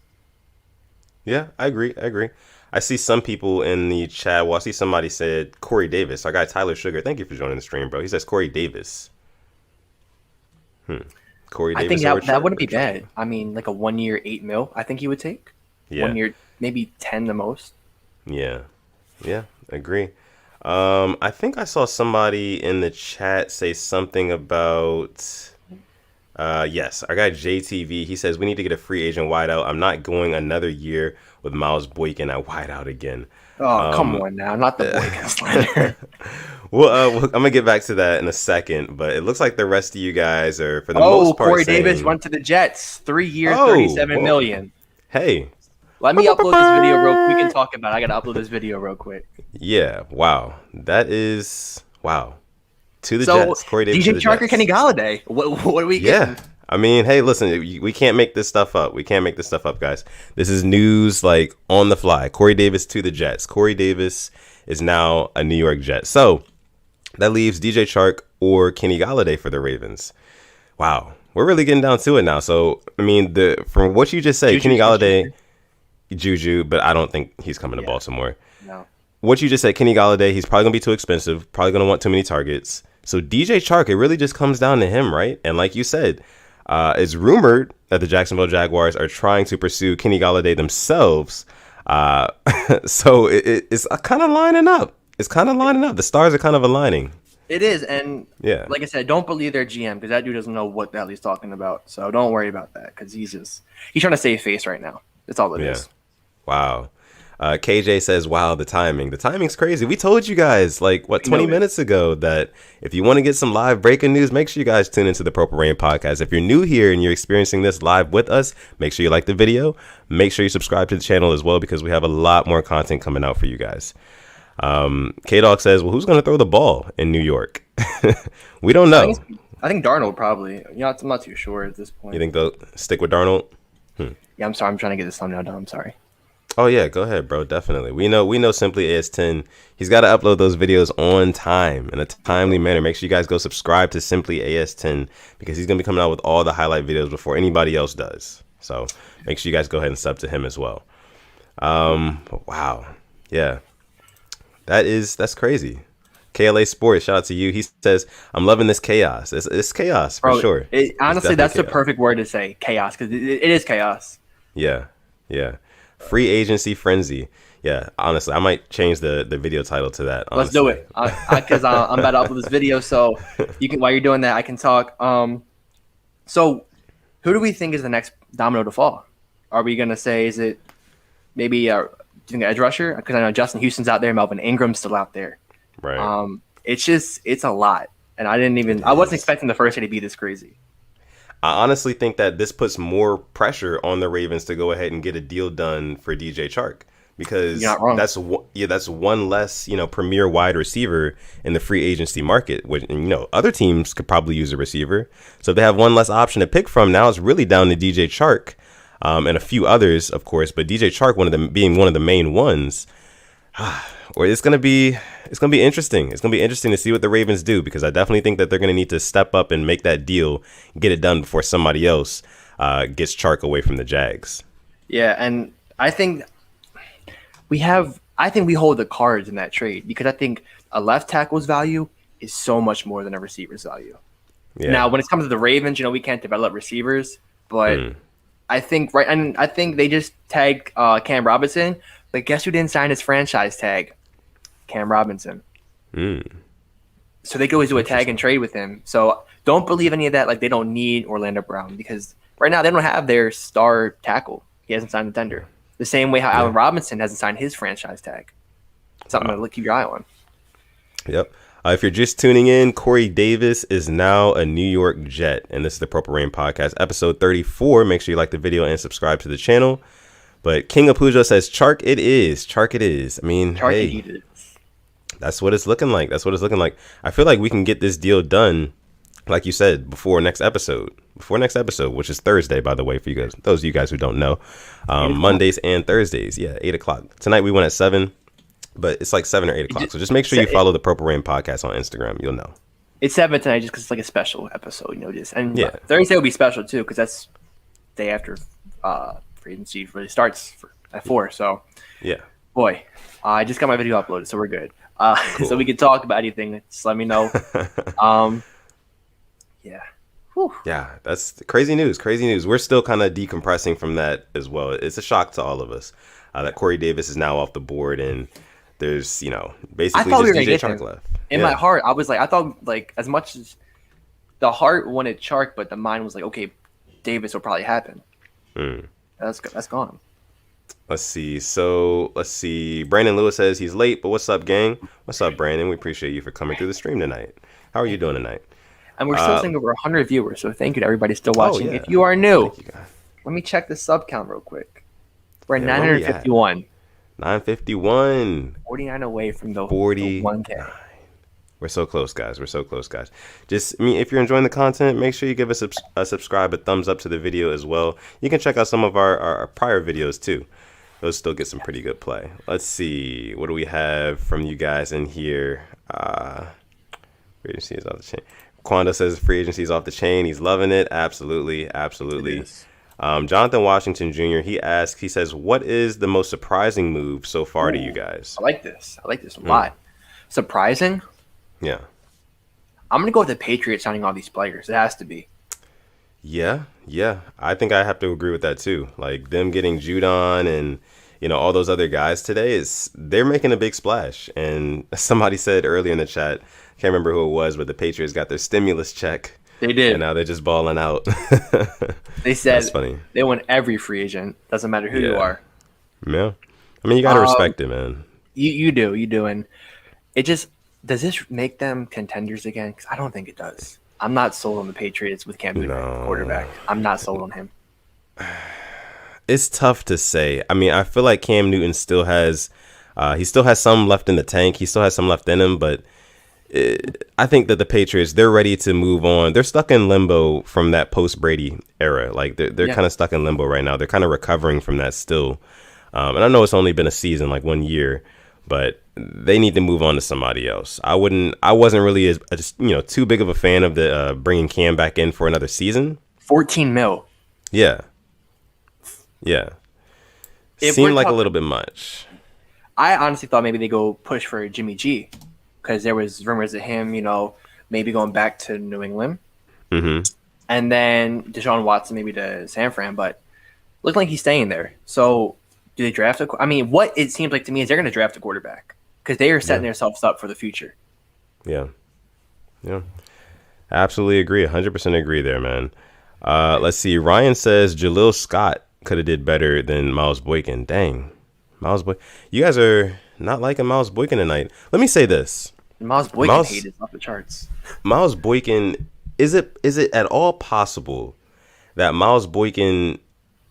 Yeah, I agree. I see some people in the chat. Well, I see somebody said Corey Davis. Our guy Tyler Sugar. Thank you for joining the stream, bro. He says Corey Davis. Corey Davis. I think that wouldn't be bad. I mean, like a 1 year, $8 million. I think he would take. Yeah. 1 year, maybe 10 the most. Yeah, agree. I think I saw somebody in the chat say something about. Yes, our guy JTV. He says we need to get a free agent wideout. I'm not going another year with Miles Boykin at wideout again. Oh, come on now, not the Boykin slander. Well, I'm gonna get back to that in a second, but it looks like the rest of you guys are, for the most part, Corey Davis went to the Jets, 3 years, $37 million. Hey, let me upload this video real quick. We can talk about it. I gotta upload this video real quick. Yeah, wow, that is wow. To the Jets, Corey Davis. DJ Chark or Kenny Galladay. What are we getting? Yeah. I mean, hey, listen, we can't make this stuff up. Guys. This is news like on the fly. Corey Davis to the Jets. Corey Davis is now a New York Jet. So that leaves DJ Chark or Kenny Galladay for the Ravens. Wow. We're really getting down to it now. So, I mean, from what you just said, Kenny Galladay, Juju, but I don't think he's coming to Baltimore. No. What you just said, Kenny Galladay, he's probably going to be too expensive, probably going to want too many targets. So DJ Chark, it really just comes down to him, right? And like you said, it's rumored that the Jacksonville Jaguars are trying to pursue Kenny Galladay themselves. So it's kind of lining up. The stars are kind of aligning. It is, and like I said, don't believe their GM because that dude doesn't know what the hell he's talking about. So don't worry about that because he's trying to save face right now. That's all it is. Wow. KJ says, wow, the timing. The timing's crazy. We told you guys, 20 minutes ago that if you want to get some live breaking news, make sure you guys tune into the Purple Rain podcast. If you're new here and you're experiencing this live with us, make sure you like the video. Make sure you subscribe to the channel as well because we have a lot more content coming out for you guys. K-Dog says, well, who's going to throw the ball in New York? We don't know. I think Darnold probably. I'm not too sure at this point. You think they'll stick with Darnold? Yeah, I'm sorry. I'm trying to get this thumbnail done. I'm sorry. Oh yeah, go ahead, bro. Definitely. We know Simply AS10. He's got to upload those videos on time in a timely manner. Make sure you guys go subscribe to Simply AS10 because he's gonna be coming out with all the highlight videos before anybody else does. So make sure you guys go ahead and sub to him as well. Wow. Yeah. That's crazy. KLA Sports, shout out to you. He says, I'm loving this chaos. It's chaos for sure. Honestly, that's the perfect word to say, chaos, because it is chaos. Yeah. Yeah. Free agency frenzy. Yeah, honestly, I might change the video title to that. Honestly. Let's do it, because I'm about to upload this video. So you can, while you're doing that, I can talk. So who do we think is the next domino to fall? Are we gonna say, is it maybe do you think edge rusher? Because I know Justin Houston's out there, Melvin Ingram's still out there. Right. It's a lot, and I wasn't expecting the first day to be this crazy. I honestly think that this puts more pressure on the Ravens to go ahead and get a deal done for DJ Chark, because that's one less, premier wide receiver in the free agency market. Which, other teams could probably use a receiver. So if they have one less option to pick from, now it's really down to DJ Chark, and a few others, of course, but DJ Chark being one of the main ones. Or it's gonna be interesting. It's gonna be interesting to see what the Ravens do, because I definitely think that they're gonna need to step up and make that deal, get it done before somebody else gets Chark away from the Jags. Yeah, and I think we hold the cards in that trade, because I think a left tackle's value is so much more than a receiver's value. Yeah. Now, when it comes to the Ravens, we can't develop receivers, but I think they just tagged Cam Robinson, but guess who didn't sign his franchise tag? Cam Robinson. So they could always do a tag and trade with him. So don't believe any of that. Like, they don't need Orlando Brown, because right now they don't have their star tackle. He hasn't signed a tender. The same way how Allen Robinson hasn't signed his franchise tag. Something to keep your eye on. Yep. If you're just tuning in, Corey Davis is now a New York Jet, and this is the Purple Rain Podcast, episode 34. Make sure you like the video and subscribe to the channel. But King of Pujo says, Chark it is. Chark it is. I mean, hey, that's what it's looking like. That's what it's looking like. I feel like we can get this deal done, like you said, before next episode, which is Thursday, by the way, for you guys, those of you guys who don't know. Mondays and Thursdays. Yeah, 8 o'clock. Tonight we went at 7, but it's like 7 or 8 o'clock. So just make sure you follow the Purple Rain Podcast on Instagram. You'll know. It's 7 tonight just because it's like a special episode, and Thursday will be special too, because that's day after free agency really starts at 4. So yeah, boy, I just got my video uploaded, so we're good. Cool. So we can talk about anything. Just let me know. Yeah. Whew. Yeah, that's crazy news. Crazy news. We're still kind of decompressing from that as well. It's a shock to all of us that Corey Davis is now off the board, and there's basically just DJ Chark left. In my heart, I was like, I thought, like, as much as the heart wanted Chark, but the mind was like, okay, Davis will probably happen. That's gone. Let's see. Brandon Lewis says he's late, but what's up, gang? What's up, Brandon? We appreciate you for coming through the stream tonight. How are you doing tonight? And we're still seeing over 100 viewers, so thank you to everybody still watching. If you are new, let me check the sub count real quick. We're at 951. 951. 49 away from the 1K. We're so close, guys. Just, if you're enjoying the content, make sure you give us a subscribe, a thumbs up to the video as well. You can check out some of our prior videos too. Those still get some pretty good play. Let's see. What do we have from you guys in here? Free agency is off the chain. Quanda says free agency is off the chain. He's loving it. Absolutely. Jonathan Washington Jr., he says, what is the most surprising move so far to you guys? I like this a lot. Surprising? Yeah. I'm going to go with the Patriots signing all these players. It has to be. Yeah. I think I have to agree with that too. Like, them getting Judon and, all those other guys today, they're making a big splash. And somebody said earlier in the chat, can't remember who it was, but the Patriots got their stimulus check. They did. And now they're just balling out. They said that's funny. They want every free agent. Doesn't matter who you are. Yeah. I mean, you got to respect it, man. You do. And it just, does this make them contenders again? Because I don't think it does. I'm not sold on the Patriots with Cam Newton at quarterback. I'm not sold on him. It's tough to say. I mean, I feel like Cam Newton still has some left in the tank. He still has some left in him, but I think that the Patriots, they're ready to move on. They're stuck in limbo from that post-Brady era. Like, they're kind of stuck in limbo right now. They're kind of recovering from that still. And I know it's only been a season, like 1 year, but they need to move on to somebody else. I wasn't really as too big of a fan of the bringing Cam back in for another season. 14 mil. Yeah. Seemed like a little bit much. I honestly thought maybe they go push for Jimmy G, because there was rumors of him, maybe going back to New England. Mm-hmm. And then Deshaun Watson maybe to San Fran, but looked like he's staying there. So do they draft what it seems like to me is they're going to draft a quarterback, because they are setting themselves up for the future. Yeah. Absolutely agree. 100% agree there, man. Let's see. Ryan says Jaleel Scott could have did better than Miles Boykin. Dang. Miles Boykin. You guys are not liking Miles Boykin tonight. Let me say this. Miles Boykin hate is off the charts. Miles Boykin, is it at all possible that Miles Boykin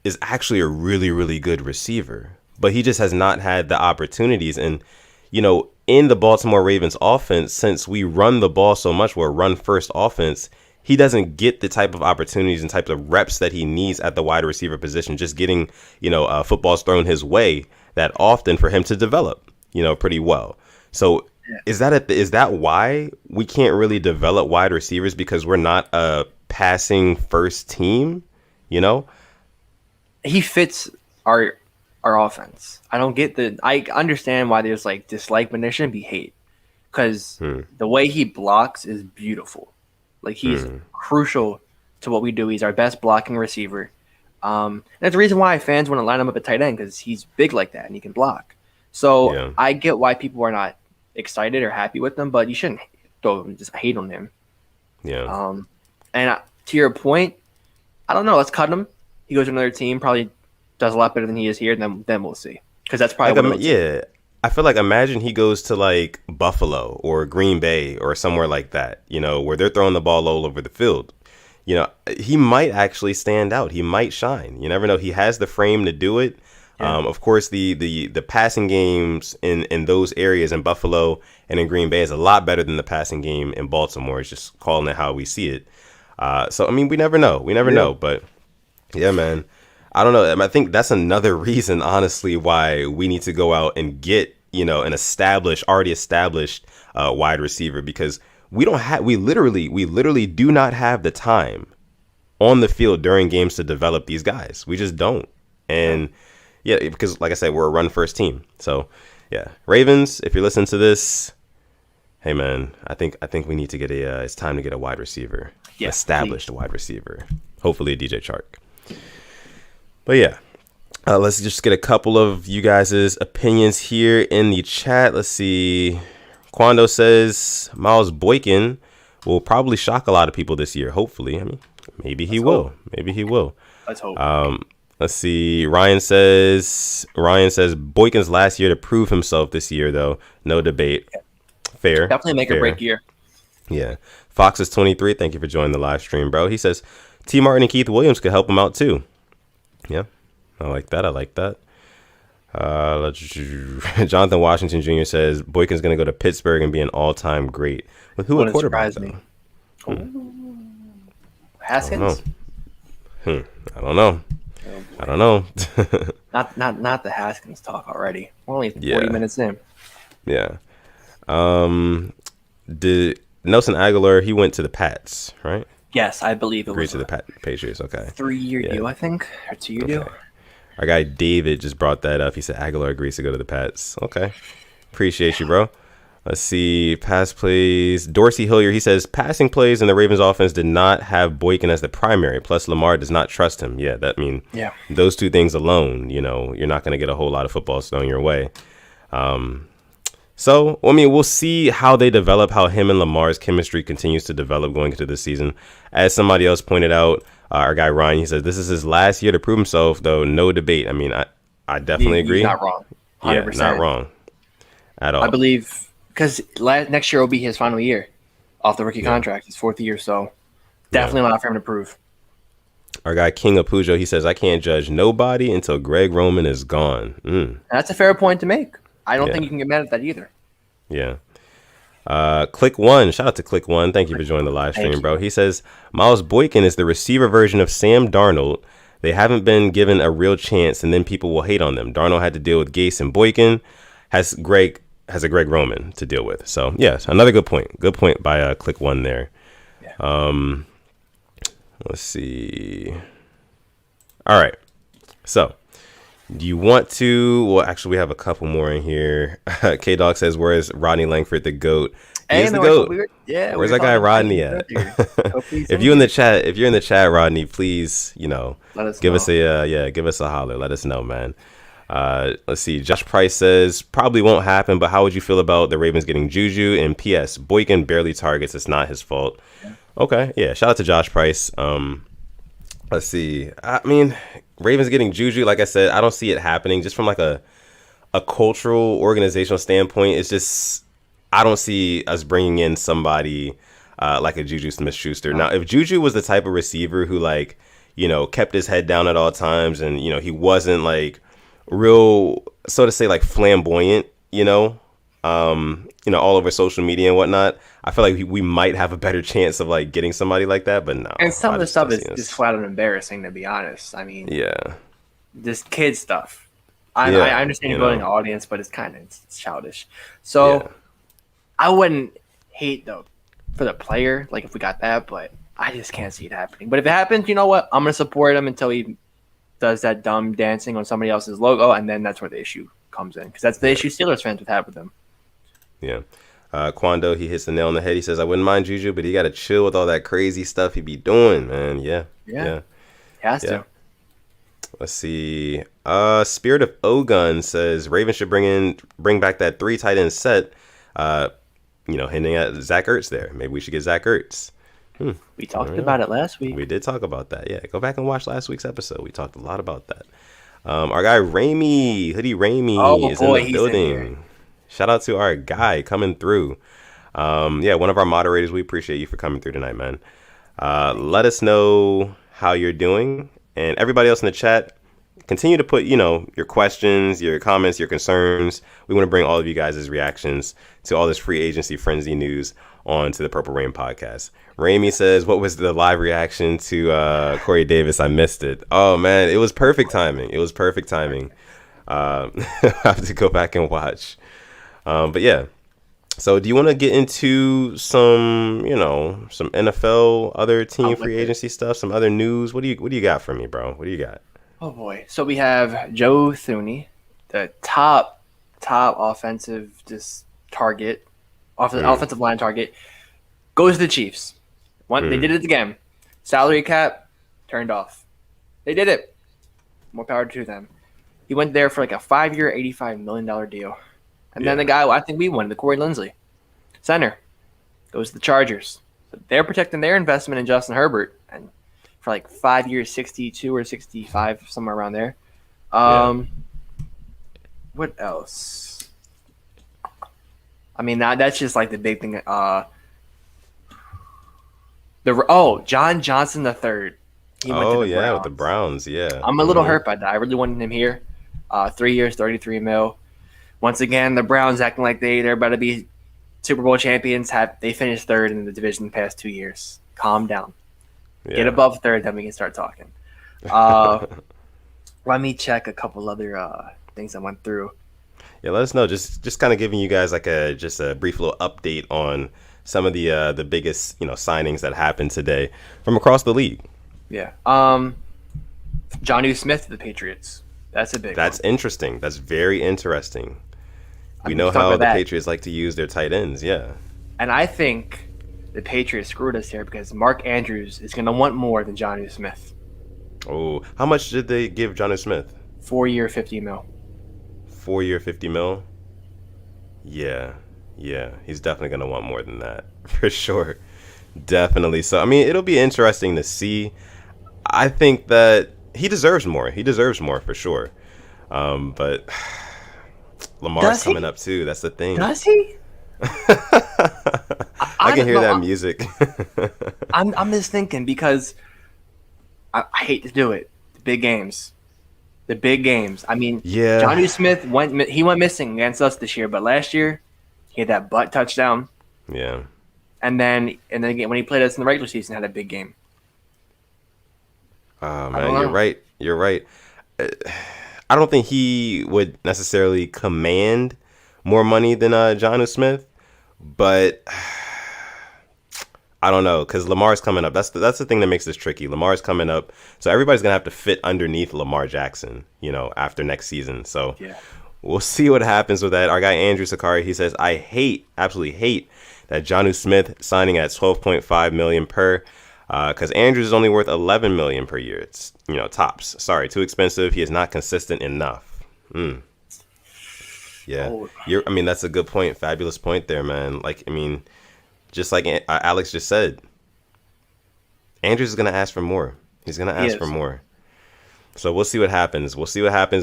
is actually a really, really good receiver, but he just has not had the opportunities? And, in the Baltimore Ravens offense, since we run the ball so much, we're a run-first offense, he doesn't get the type of opportunities and types of reps that he needs at the wide receiver position, just getting, footballs thrown his way that often for him to develop, pretty well. So is that why we can't really develop wide receivers, because we're not a passing first team, He fits our offense. I understand why there's like dislike, but there shouldn't be hate, because the way he blocks is beautiful. Like, he's crucial to what we do. He's our best blocking receiver. That's the reason why fans want to line him up at tight end, because he's big like that and he can block. So I get why people are not excited or happy with him, but you shouldn't just hate on him. Yeah. And to your point, I don't know. Let's cut him. He goes to another team, probably does a lot better than he is here. Then we'll see, because that's probably I feel like, imagine he goes to like Buffalo or Green Bay or somewhere like that, where they're throwing the ball all over the field. He might actually stand out. He might shine. You never know. He has the frame to do it. Yeah. Of course, the passing games in those areas in Buffalo and in Green Bay is a lot better than the passing game in Baltimore. It's just calling it how we see it. So, we never know. We never know. But yeah, man. I don't know. I think that's another reason, honestly, why we need to go out and get, an already established wide receiver, because we literally do not have the time on the field during games to develop these guys. We just don't. And because like I said, we're a run first team. So yeah, Ravens, if you're listening to this, hey man, I think we need to get it's time to get a wide receiver, established wide receiver, hopefully a DJ Chark. But yeah, let's just get a couple of you guys' opinions here in the chat. Let's see. Quando says Miles Boykin will probably shock a lot of people this year. Hopefully. Maybe he will. Maybe he will. Let's hope. Let's see. Ryan says Boykin's last year to prove himself this year, though. No debate. Fair. Definitely make or break year. Yeah. Fox is 23. Thank you for joining the live stream, bro. He says T. Martin and Keith Williams could help him out too. Yeah, I like that. Jonathan Washington Jr. says Boykin's going to go to Pittsburgh and be an all-time great. With who a quarterback, though? Haskins? I don't know. Not the Haskins talk already. We're only 40 minutes in. Yeah. Did Nelson Aguilar, he went to the Pats, right? Yes, I believe it agreed was to the Patriots. Okay, 3-year deal, I think, or 2-year deal. Our guy David just brought that up. He said Aguilar agrees to go to the Pats. Okay, appreciate you, bro. Let's see, pass plays. Dorsey Hillier, he says passing plays in the Ravens offense did not have Boykin as the primary. Plus, Lamar does not trust him. Yeah, those two things alone, you're not going to get a whole lot of footballs thrown your way. So, we'll see how they develop, how him and Lamar's chemistry continues to develop going into this season. As somebody else pointed out, our guy Ryan, he says this is his last year to prove himself, though no debate. I definitely agree. He's not wrong. 100%. Yeah, not wrong at all. I believe, because next year will be his final year off the rookie contract, his 4th year, so definitely a lot for him to prove. Our guy King of Pujo, he says, I can't judge nobody until Greg Roman is gone. That's a fair point to make. I don't think you can get mad at that either. Yeah. Click One. Shout out to Click One. Thank you for joining the live stream, bro. He says Miles Boykin is the receiver version of Sam Darnold They haven't been given a real chance, and then people will hate on them. Darnold had to deal with Gase and Boykin. Has a Greg Roman to deal with. So, yes, another good point. Good point by Click One there. Yeah. Let's see. All right. So, do you want to? Well, actually, we have a couple more in here. K Dog says, "Where's Rodney Langford, the GOAT?" He's the GOAT. Where's that guy Rodney at? If you're in the chat, Rodney, please, give us a holler. Let us know, man. Let's see. Josh Price says, probably won't happen, but how would you feel about the Ravens getting Juju? And P.S. Boykin barely targets. It's not his fault. Yeah. Okay. Yeah. Shout out to Josh Price. Let's see. I mean, Ravens getting Juju, like I said, I don't see it happening. Just from like a cultural, organizational standpoint, it's just, I don't see us bringing in somebody like a Juju Smith-Schuster. Now, if Juju was the type of receiver who, like, kept his head down at all times and, he wasn't like real, so to say, like flamboyant, all over social media and whatnot, I feel like we might have a better chance of like getting somebody like that, but no. And some of the stuff is just flat out embarrassing, to be honest. I mean, yeah, this kid stuff. I understand you're building an audience, but it's kind of childish. So I wouldn't hate though for the player, like if we got that, but I just can't see it happening. But if it happens, you know what? I'm gonna support him until he does that dumb dancing on somebody else's logo, and then that's where the issue comes in, because that's the issue Steelers fans would have with him. Yeah. Quando, he hits the nail on the head. He says, I wouldn't mind Juju, but he got to chill with all that crazy stuff he be doing, man. Yeah. Has to. Let's see. Spirit of Ogun says Ravens should bring back that 3 tight end set. Hinting at Zach Ertz there. Maybe we should get Zach Ertz. We talked about it last week. We did talk about that. Yeah, go back and watch last week's episode. We talked a lot about that. Our guy Hoodie Ramey is in the building. Shout out to our guy coming through. One of our moderators. We appreciate you for coming through tonight, man. Let us know how you're doing. And everybody else in the chat, continue to put, your questions, your comments, your concerns. We want to bring all of you guys' reactions to all this free agency frenzy news onto the Purple Rain podcast. Ramey says, what was the live reaction to Corey Davis? I missed it. Oh, man, it was perfect timing. I have to go back and watch. But yeah, so do you want to get into some NFL, other team free agency stuff, some other news? What do you got for me, bro? What do you got? Oh boy. So we have Joe Thuney, the top offensive offensive line target, goes to the Chiefs. They did it again. Salary cap turned off. They did it. More power to them. He went there for like a 5-year, $85 million deal. And then the guy, I think we won, the Corey Linsley, center, goes to the Chargers. So they're protecting their investment in Justin Herbert, and for like 5 years, 62 or 65, somewhere around there. What else? I mean, that's just like the big thing. John Johnson III. He went to the Browns. With the Browns. Yeah, I'm a little hurt by that. I really wanted him here. 3 years, $33 million. Once again, the Browns acting like they're about to be Super Bowl champions. They finished third in the division the past 2 years. Calm down. Yeah. Get above third, then we can start talking. Let me check a couple other things I went through. Yeah, let us know. Just kind of giving you guys like a brief little update on some of the biggest signings that happened today from across the league. Yeah. Jonnu Smith to the Patriots. That's a big. That's interesting. That's very interesting. We know how the Patriots like to use their tight ends, yeah. And I think the Patriots screwed us here because Mark Andrews is going to want more than Jonnu Smith. Oh, how much did they give Jonnu Smith? 4-year, $50 million. 4-year, $50 million? Yeah. He's definitely going to want more than that, for sure. Definitely. So, I mean, it'll be interesting to see. I think that he deserves more. He deserves more, for sure. But Lamar's coming up too. That's the thing. Does he? I can hear that music. I'm just thinking because I hate to do it. The big games. I mean, Jonnu Smith went missing against us this year, but last year he had that butt touchdown. Yeah. And then again when he played us in the regular season, had a big game. Oh man, you're right. You're right. I don't think he would necessarily command more money than Jonnu Smith, but I don't know, because Lamar's coming up. That's the thing that makes this tricky. Lamar's coming up, so everybody's gonna have to fit underneath Lamar Jackson, after next season. So we'll see what happens with that. Our guy Andrew Sakari, he says, I absolutely hate that Jonnu Smith signing at $12.5 million per, because Andrews is only worth $11 million per year. It's tops. Sorry, too expensive. He is not consistent enough. Yeah, that's a good point. Fabulous point there, man. Just like Alex just said, Andrews is going to ask for more. He's going to ask for more. So we'll see what happens.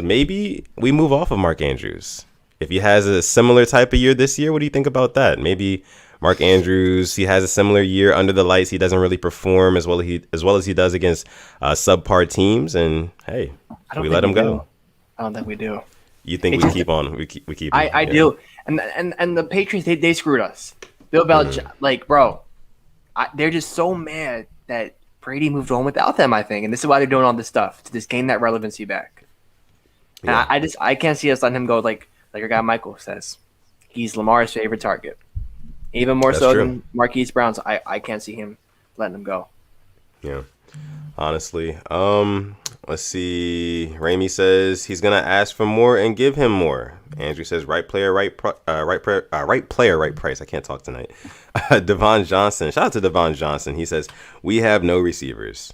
Maybe we move off of Mark Andrews. If he has a similar type of year this year, what do you think about that? Maybe Mark Andrews, he has a similar year under the lights. He doesn't really perform as well as he does against subpar teams. And, hey, we let him go. I don't think we do. You think we keep on? We keep. I do. And the Patriots, they screwed us. Bill Belichick, bro, they're just so mad that Brady moved on without them, I think. And this is why they're doing all this stuff, to just gain that relevancy back. Yeah. And I can't see us letting him go like our guy Michael says. He's Lamar's favorite target. Even more than Marquise Brown's. I can't see him letting him go. Yeah. Honestly. Let's see. Ramey says he's gonna ask for more and give him more. Andrew says right player, right price. I can't talk tonight. Devon Johnson. Shout out to Devon Johnson. He says we have no receivers.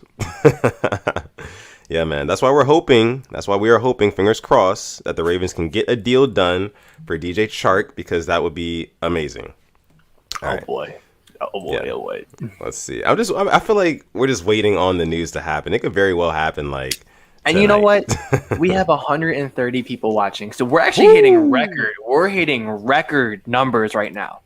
Yeah, man. That's why we're hoping. That's why we are hoping, fingers crossed, that the Ravens can get a deal done for DJ Chark, because that would be amazing. Oh boy. Let's see. I feel like we're just waiting on the news to happen. It could very well happen And tonight. You know what? We have 130 people watching. So we're actually hitting record. We're hitting record numbers right now.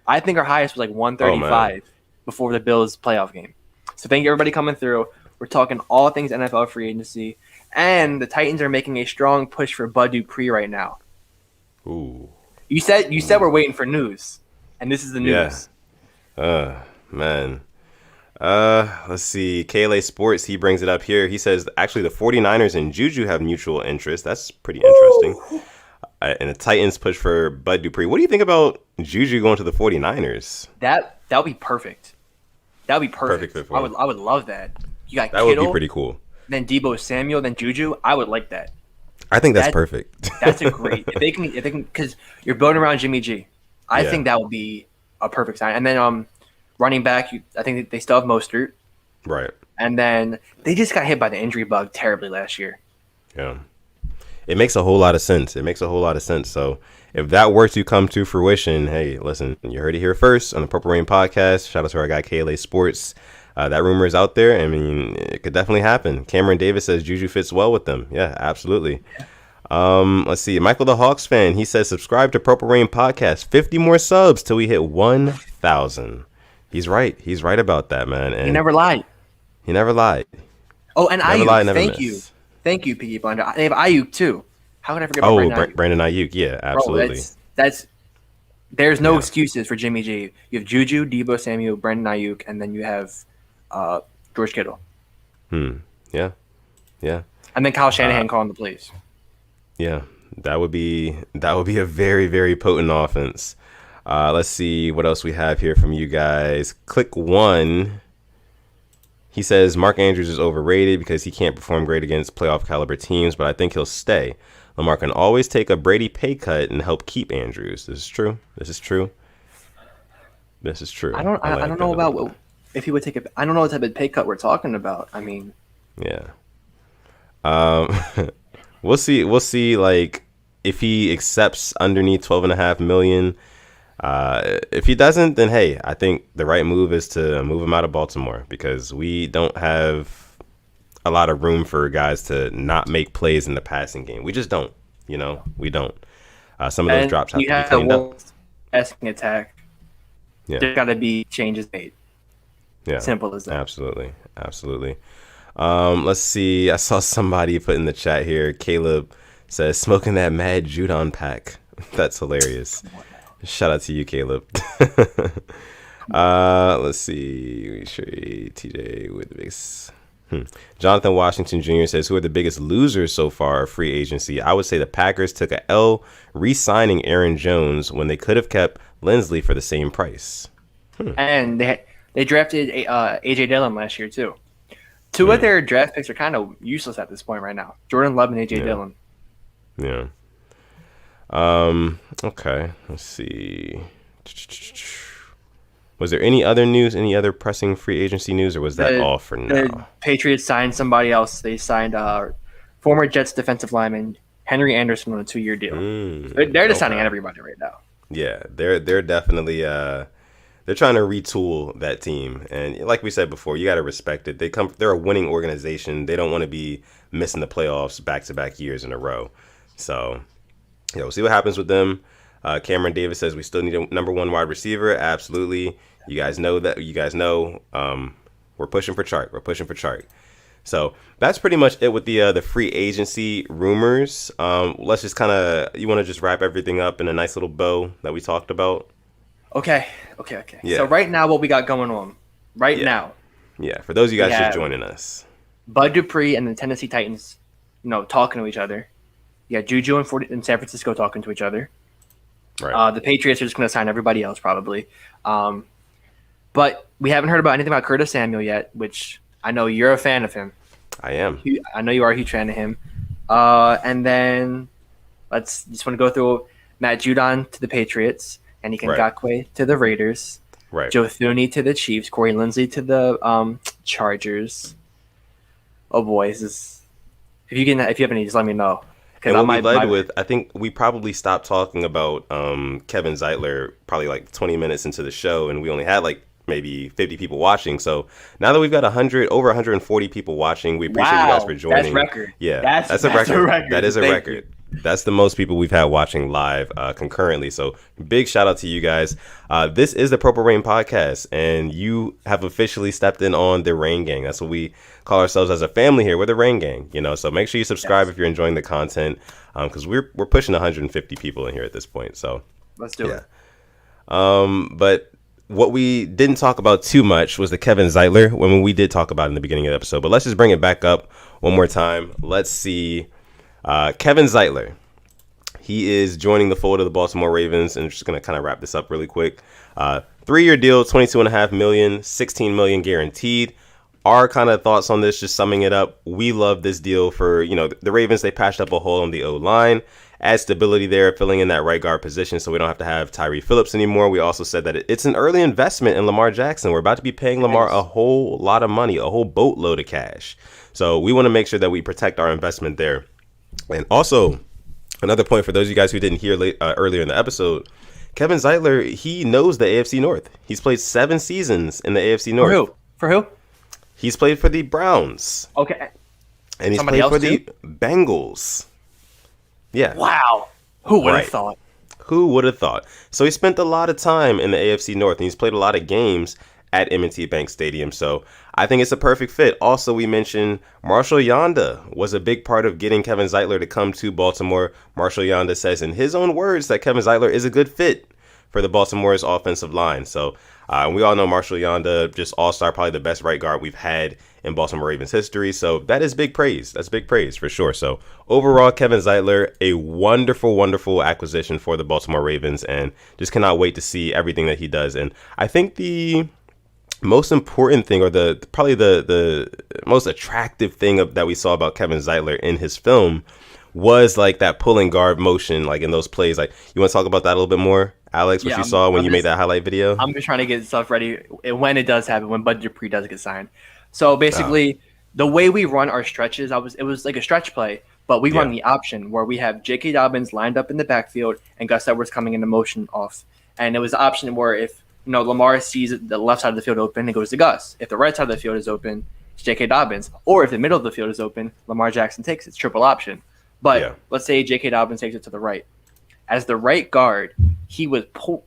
I think our highest was 135 before the Bills playoff game. So thank you everybody coming through. We're talking all things NFL free agency. And the Titans are making a strong push for Bud Dupree right now. Ooh. You said we're waiting for news. And this is the news. Man. Let's see. KLA Sports, he brings it up here. He says, actually, the 49ers and Juju have mutual interest. That's pretty interesting. And the Titans push for Bud Dupree. What do you think about Juju going to the 49ers? That would be perfect. That would be perfect. I would love that. You got Kittle, would be pretty cool. Then Deebo Samuel, then Juju. I would like that. I think that's perfect. That's a great. If they can, because you're building around Jimmy G. I think that would be a perfect sign. And then running back, I think they still have Mostert. Right. And then they just got hit by the injury bug terribly last year. Yeah. It makes a whole lot of sense. So if that were to come to fruition, hey, listen, you heard it here first on the Purple Rain podcast. Shout out to our guy KLA Sports. That rumor is out there. I mean, it could definitely happen. Cameron Davis says Juju fits well with them. Yeah, absolutely. Let's see. Michael the Hawks fan, he says subscribe to Purple Rain podcast. 50 more subs till we hit 1,000. He's right. He's right about that, man. And he never lied. Oh, and Ayuk. Thank you, Piggy Blinder. They have Ayuk too. How can I forget about Brandon Ayuk? Yeah, absolutely. Bro, there's no excuses for Jimmy G. You have Juju, Deebo Samuel, Brandon Ayuk, and then you have George Kittle. Yeah. And then Kyle Shanahan calling the plays. Yeah, that would be a very, very potent offense. Let's see what else we have here from you guys. Click one. He says Mark Andrews is overrated because he can't perform great against playoff caliber teams, but I think he'll stay. Lamar can always take a Brady pay cut and help keep Andrews. This is true. I don't know about if he would take I don't know what type of pay cut we're talking about. I mean, yeah. We'll see. Like, if he accepts underneath $12.5 million. If he doesn't, then hey, I think the right move is to move him out of Baltimore, because we don't have a lot of room for guys to not make plays in the passing game. We just don't. We don't. Some of those drops have to be cleaned up. Passing attack. Yeah, there's got to be changes made. Yeah, simple as that. Absolutely. Let's see. I saw somebody put in the chat here. Caleb says smoking that mad Judon pack. That's hilarious. Shout out to you, Caleb. Let's see. TJ with the base. Jonathan Washington Jr. says, who are the biggest losers so far of free agency? I would say the Packers took a L re-signing Aaron Jones when they could have kept Lindsley for the same price. And they drafted A.J. Dillon last year, too. Two of their draft picks are kind of useless at this point right now. Jordan Love and A.J. Dillon. Yeah. Okay. Let's see. Was there any other news, any other pressing free agency news, or was that all for now? The Patriots signed somebody else. They signed former Jets defensive lineman Henry Anderson on a 2-year deal. They're just signing everybody right now. Yeah, they're definitely they're trying to retool that team, and like we said before, you got to respect it. They're a winning organization. They don't want to be missing the playoffs back-to-back years in a row. So, we'll see what happens with them. Cameron Davis says we still need a number 1 wide receiver. Absolutely. You guys know that. You guys know we're pushing for Chark. We're pushing for Chark. So that's pretty much it with the free agency rumors. Let's just you want to just wrap everything up in a nice little bow that we talked about? Okay. Yeah. So right now, what we got going on now. Yeah. For those of you guys just joining us, Bud Dupree and the Tennessee Titans, talking to each other. Yeah, Juju in San Francisco talking to each other. Right. The Patriots are just going to sign everybody else probably. But we haven't heard about anything about Curtis Samuel yet, which I know you're a fan of him. I am. I know you are a huge fan of him. And then just want to go through Matt Judon to the Patriots, and Ngakoue to the Raiders. Right. Joe Thuney to the Chiefs. Corey Linsley to the Chargers. Oh boy, if you have any, just let me know. And what we led with, I think we probably stopped talking about Kevin Zeitler probably like 20 minutes into the show, and we only had like maybe 50 people watching. So now that we've got over 140 people watching, we appreciate you guys for joining. That's record. Yeah, that's a record. That is a record. That's the most people we've had watching live concurrently. So big shout out to you guys. This is the Purple Rain podcast, and you have officially stepped in on the Rain Gang. That's what we call ourselves as a family here. We're the Rain Gang, So make sure you subscribe if you're enjoying the content, because we're pushing 150 people in here at this point. So let's do it. But what we didn't talk about too much was the Kevin Zeitler when we did talk about it in the beginning of the episode. But let's just bring it back up one more time. Let's see. Kevin Zeitler, he is joining the fold of the Baltimore Ravens, and I'm just going to kind of wrap this up really quick. 3-year deal, $22.5 million, $16 million guaranteed. Our kind of thoughts on this, just summing it up, we love this deal for, the Ravens. They patched up a hole on the O-line, add stability there, filling in that right guard position so we don't have to have Tyree Phillips anymore. We also said that it's an early investment in Lamar Jackson. We're about to be paying Lamar a whole lot of money, a whole boatload of cash. So we want to make sure that we protect our investment there. And also, another point for those of you guys who didn't hear earlier in the episode, Kevin Zeitler, he knows the AFC North. He's played 7 seasons in the AFC North. For who? He's played for the Browns. Okay. And he's played for the Bengals. Yeah. Wow. Who would have thought? Who would have thought? So he spent a lot of time in the AFC North, and he's played a lot of games at M&T Bank Stadium. So I think it's a perfect fit. Also, we mentioned Marshall Yanda was a big part of getting Kevin Zeitler to come to Baltimore. Marshall Yanda says in his own words that Kevin Zeitler is a good fit for the Baltimore's offensive line. So we all know Marshall Yanda, just all-star, probably the best right guard we've had in Baltimore Ravens history. So that is big praise. That's big praise for sure. So overall, Kevin Zeitler, a wonderful, wonderful acquisition for the Baltimore Ravens, and just cannot wait to see everything that he does. And I think the most important thing, or probably the most attractive thing that we saw about Kevin Zeitler in his film was like that pulling guard motion, like in those plays. Like, you want to talk about that a little bit more, Alex? What you saw when you made that highlight video? I'm just trying to get stuff ready when it does happen, when Bud Dupree does get signed. So basically, the way we run our stretches, it was like a stretch play, but we run the option where we have J.K. Dobbins lined up in the backfield and Gus Edwards coming into motion off. And it was the option where if Lamar sees the left side of the field open, it goes to Gus. If the right side of the field is open, it's J.K. Dobbins. Or if the middle of the field is open, Lamar Jackson takes it. It's triple option. But let's say J.K. Dobbins takes it to the right. As the right guard, he was pulled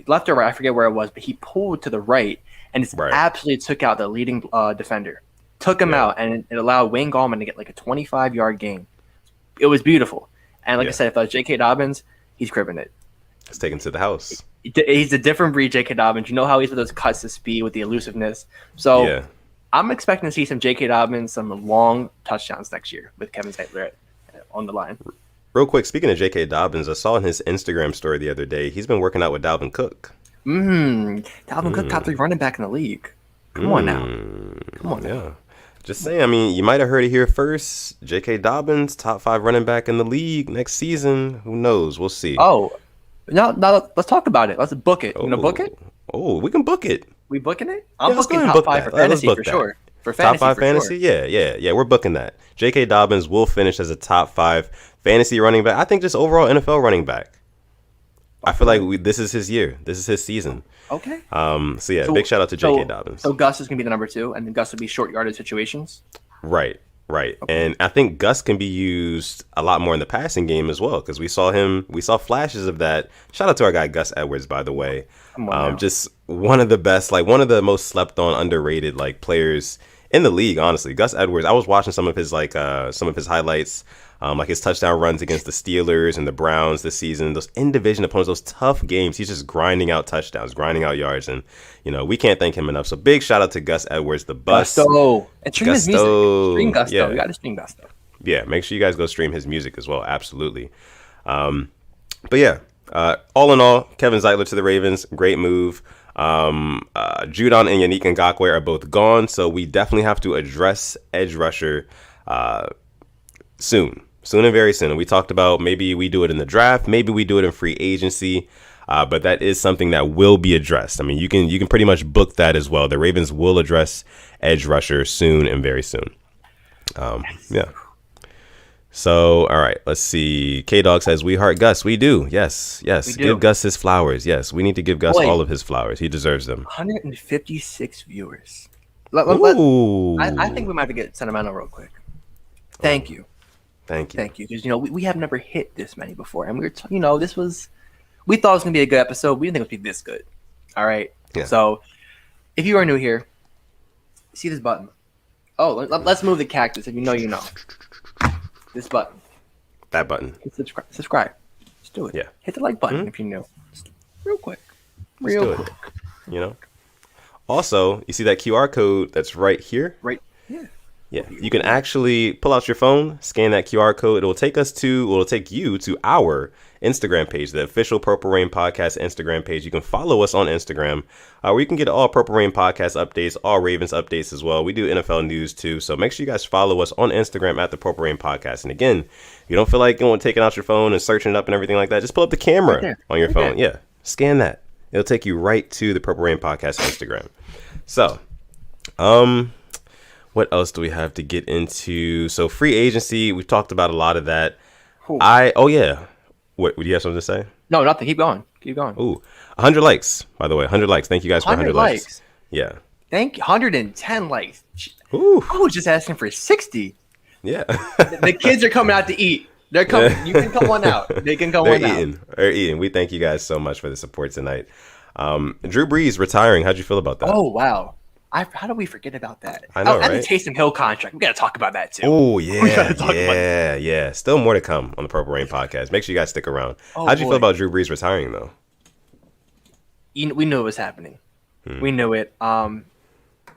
left or right, I forget where it was, but he pulled to the right, and it absolutely took out the leading defender. Took him out, and it allowed Wayne Gallman to get like a 25-yard gain. It was beautiful. And like I said, if that was J.K. Dobbins, he's cribbing it. It's taken to the house. He's a different breed, J.K. Dobbins. You know how he's with those cuts to speed with the elusiveness. So I'm expecting to see some J.K. Dobbins, some long touchdowns next year with Kevin Zeitler on the line. Real quick, speaking of J.K. Dobbins, I saw in his Instagram story the other day, he's been working out with Dalvin Cook. Dalvin Cook, top 3 running back in the league. Come on now. Yeah. Just saying, I mean, you might have heard it here first. J.K. Dobbins, top 5 running back in the league next season. Who knows? We'll see. Oh, now let's talk about it. Let's book it. You want to book it? Oh, we can book it. We booking it? I'm booking top 5 for fantasy for sure. For fantasy, top 5 fantasy? Sure. Yeah. We're booking that. J.K. Dobbins will finish as a top 5 fantasy running back. I think just overall NFL running back. I feel like this is his year. This is his season. Okay. So big shout out to J.K. Dobbins. So Gus is gonna be the number 2, and then Gus will be short yardage situations. Right. Okay. And I think Gus can be used a lot more in the passing game as well, because we saw flashes of that. Shout out to our guy Gus Edwards, by the way. Just one of the best, like one of the most slept on, underrated like players in the league. Honestly, Gus Edwards. I was watching some of his highlights. Like his touchdown runs against the Steelers and the Browns this season, those in-division opponents, those tough games. He's just grinding out touchdowns, grinding out yards, and we can't thank him enough. So big shout out to Gus Edwards, the bus. Gusto. And stream his music. Stream Gusto. Yeah. You got to stream Gusto. Yeah, make sure you guys go stream his music as well. Absolutely. But yeah, all in all, Kevin Zeitler to the Ravens, great move. Judon and Ngakoue are both gone, so we definitely have to address edge rusher soon and very soon. And we talked about maybe we do it in the draft, maybe we do it in free agency, but that is something that will be addressed. I mean, you can pretty much book that as well. The Ravens will address edge rusher soon and very soon. Yeah. So, all right, let's see. K-Dog says, we heart Gus. We do. Yes. We do. Give Gus his flowers. Yes, we need to give Gus all of his flowers. He deserves them. 156 viewers. I think we might have to get sentimental real quick. Thank you. Because we have never hit this many before, and we were, we thought it was gonna be a good episode. We didn't think it would be this good. All right. Yeah. So, if you are new here, see this button. Oh, let's move the cactus. If you know, you know. This button. That button. Subscribe. Just do it. Yeah. Hit the like button if you know. Just real quick. Real quick. Also, you see that QR code that's right here? Right. Yeah. Yeah, you can actually pull out your phone, scan that QR code. It will take you to our Instagram page, the official Purple Rain Podcast Instagram page. You can follow us on Instagram, where you can get all Purple Rain Podcast updates, all Ravens updates as well. We do NFL news too, so make sure you guys follow us on Instagram at the Purple Rain Podcast. And again, if you don't feel like taking out your phone and searching it up and everything like that, just pull up the camera on your phone. Yeah, scan that. It'll take you right to the Purple Rain Podcast Instagram. So, what else do we have to get into? So free agency, we've talked about a lot of that. Cool. What, do you have something to say? No, nothing. Keep going. Ooh, 100 likes, by the way. 100 likes. Thank you guys for 100 likes. Yeah. Thank you. 110 likes. Ooh. I was just asking for 60. Yeah. The kids are coming out to eat. They're coming. You can come on out. They can come on out. They're eating. We thank you guys so much for the support tonight. Drew Brees retiring. How'd you feel about that? Oh, wow. How do we forget about that? I know, right? And the Taysom Hill contract. We got to talk about that too. Oh, yeah. Yeah. Still more to come on the Purple Rain Podcast. Make sure you guys stick around. How'd you feel about Drew Brees retiring, though? We knew it was happening. We knew it. A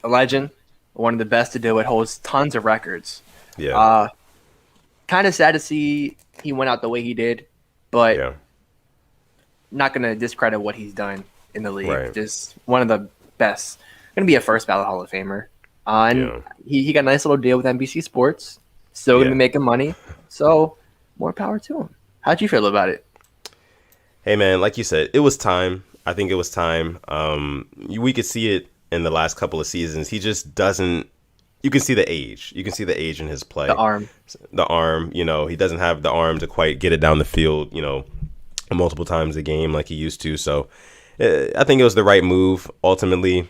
legend, one of the best to do it, holds tons of records. Yeah. Kind of sad to see he went out the way he did, but not going to discredit what he's done in the league. Right. Just one of the best. Going to be a first ballot Hall of Famer. And he got a nice little deal with NBC Sports. Still going to be making money. So, more power to him. How'd you feel about it? Hey, man, like you said, it was time. I think it was time. We could see it in the last couple of seasons. He just doesn't... You can see the age. You can see the age in his play. The arm. He doesn't have the arm to quite get it down the field, multiple times a game like he used to. So, I think it was the right move, ultimately.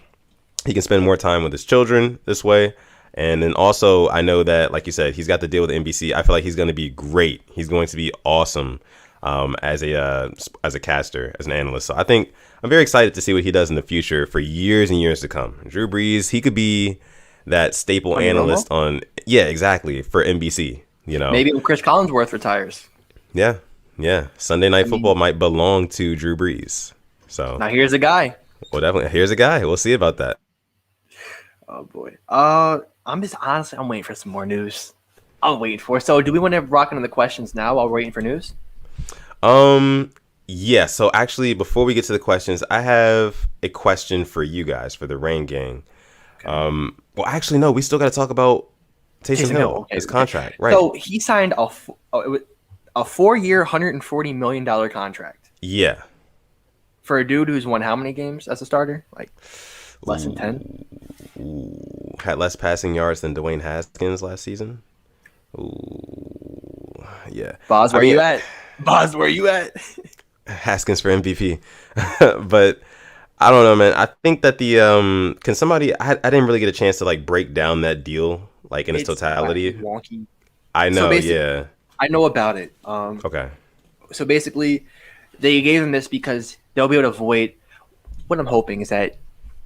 He can spend more time with his children this way. And then also, I know that, like you said, he's got the deal with NBC. I feel like he's going to be great. He's going to be awesome as a caster, as an analyst. So I think I'm very excited to see what he does in the future for years and years to come. Drew Brees, he could be that staple analyst for NBC. Maybe when Chris Collinsworth retires. Yeah. Sunday Night Football might belong to Drew Brees. So now here's a guy. Well, definitely here's a guy. We'll see about that. Oh boy. I'm waiting for some more news. I'm waiting for. So, do we want to rock into the questions now while we're waiting for news? Yeah. So actually, before we get to the questions, I have a question for you guys for the Rain Gang. Okay. Well, actually, no. We still got to talk about Taysom Hill, okay, his contract, right? So he signed a 4-year, $140 million contract. Yeah. For a dude who's won how many games as a starter? Like less than 10? Had less passing yards than Dwayne Haskins last season. Ooh, yeah. Boz, where you at? Boz, where you at? Haskins for MVP. But I don't know, man. I think that the can somebody I didn't really get a chance to like break down that deal like in its totality. Wonky. I know, yeah. I know about it. Okay. So basically, they gave him this because they'll be able to avoid. What I'm hoping is that,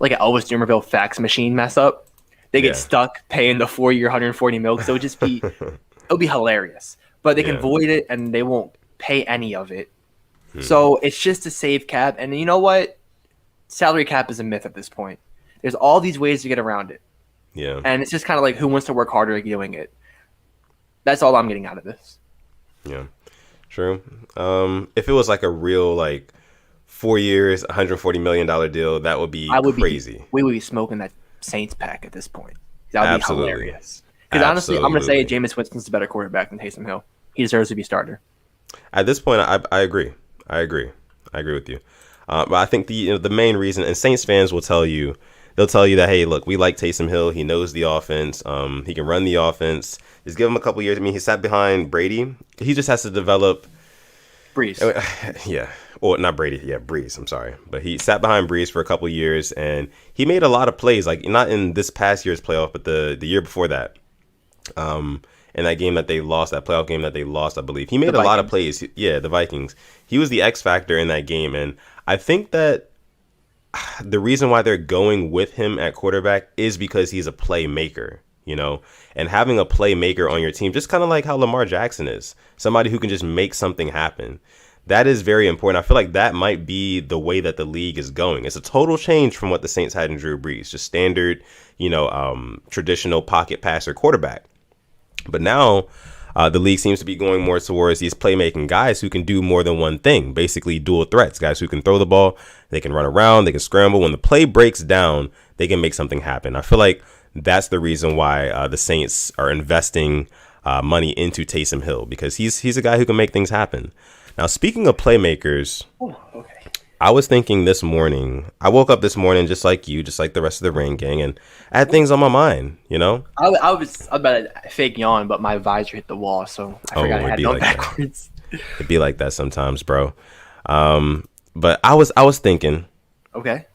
like an Elvis Dumerville fax machine mess up, they get stuck paying the 4-year, $140 million. So it'll be hilarious. But they can avoid it, and they won't pay any of it. So it's just to save cap. And you know what? Salary cap is a myth at this point. There's all these ways to get around it. Yeah. And it's just kind of like who wants to work harder at doing it. That's all I'm getting out of this. Yeah. True. If it was like a real like 4 years, $140 million deal, that would be crazy. We would be smoking that Saints pack at this point. That would be hilarious. Because honestly, I'm going to say Jameis Winston's a better quarterback than Taysom Hill. He deserves to be starter. At this point, I agree. I agree with you. But I think the main reason, and Saints fans will tell you, they'll tell you that, hey, look, we like Taysom Hill. He knows the offense. He can run the offense. Just give him a couple years. I mean, he sat behind Brady. He just has to develop. Breeze. Yeah. Well, not Brady. Yeah, Breeze. I'm sorry. But he sat behind Breeze for a couple years, and he made a lot of plays. Like, not in this past year's playoff, but the year before that. In that game that they lost, that playoff game that they lost, I believe. He made a lot of plays. Yeah, the Vikings. He was the X factor in that game, and I think that the reason why they're going with him at quarterback is because he's a playmaker, you know, and having a playmaker on your team, just kind of like how Lamar Jackson is, somebody who can just make something happen. That is very important. I feel like that might be the way that the league is going. It's a total change from what the Saints had in Drew Brees, just standard, traditional pocket passer quarterback. But now the league seems to be going more towards these playmaking guys who can do more than one thing, basically dual threats, guys who can throw the ball, they can run around, they can scramble. When the play breaks down, they can make something happen. I feel like that's the reason why the Saints are investing money into Taysom Hill, because he's a guy who can make things happen. Now, speaking of playmakers, I was thinking this morning, I woke up this morning just like you, just like the rest of the Rain Gang, and I had things on my mind, you know? I was about to fake yawn, but my visor hit the wall, so I forgot I had it on backwards. It'd be like that sometimes, bro. But I was thinking, okay,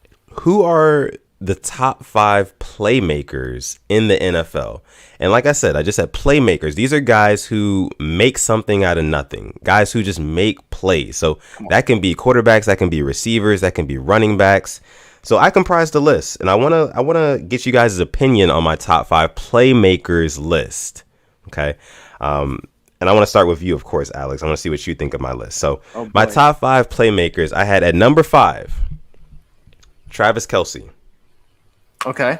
who are the top 5 playmakers in the NFL? And like I said, I just said playmakers. These are guys who make something out of nothing, guys who just make plays. So that can be quarterbacks, that can be receivers, that can be running backs. So I comprised a list, and I wanna get you guys' opinion on my top 5 playmakers list. Okay. And I want to start with you, of course, Alex. I want to see what you think of my list. So my top 5 playmakers, I had at number 5, Travis Kelce. Okay.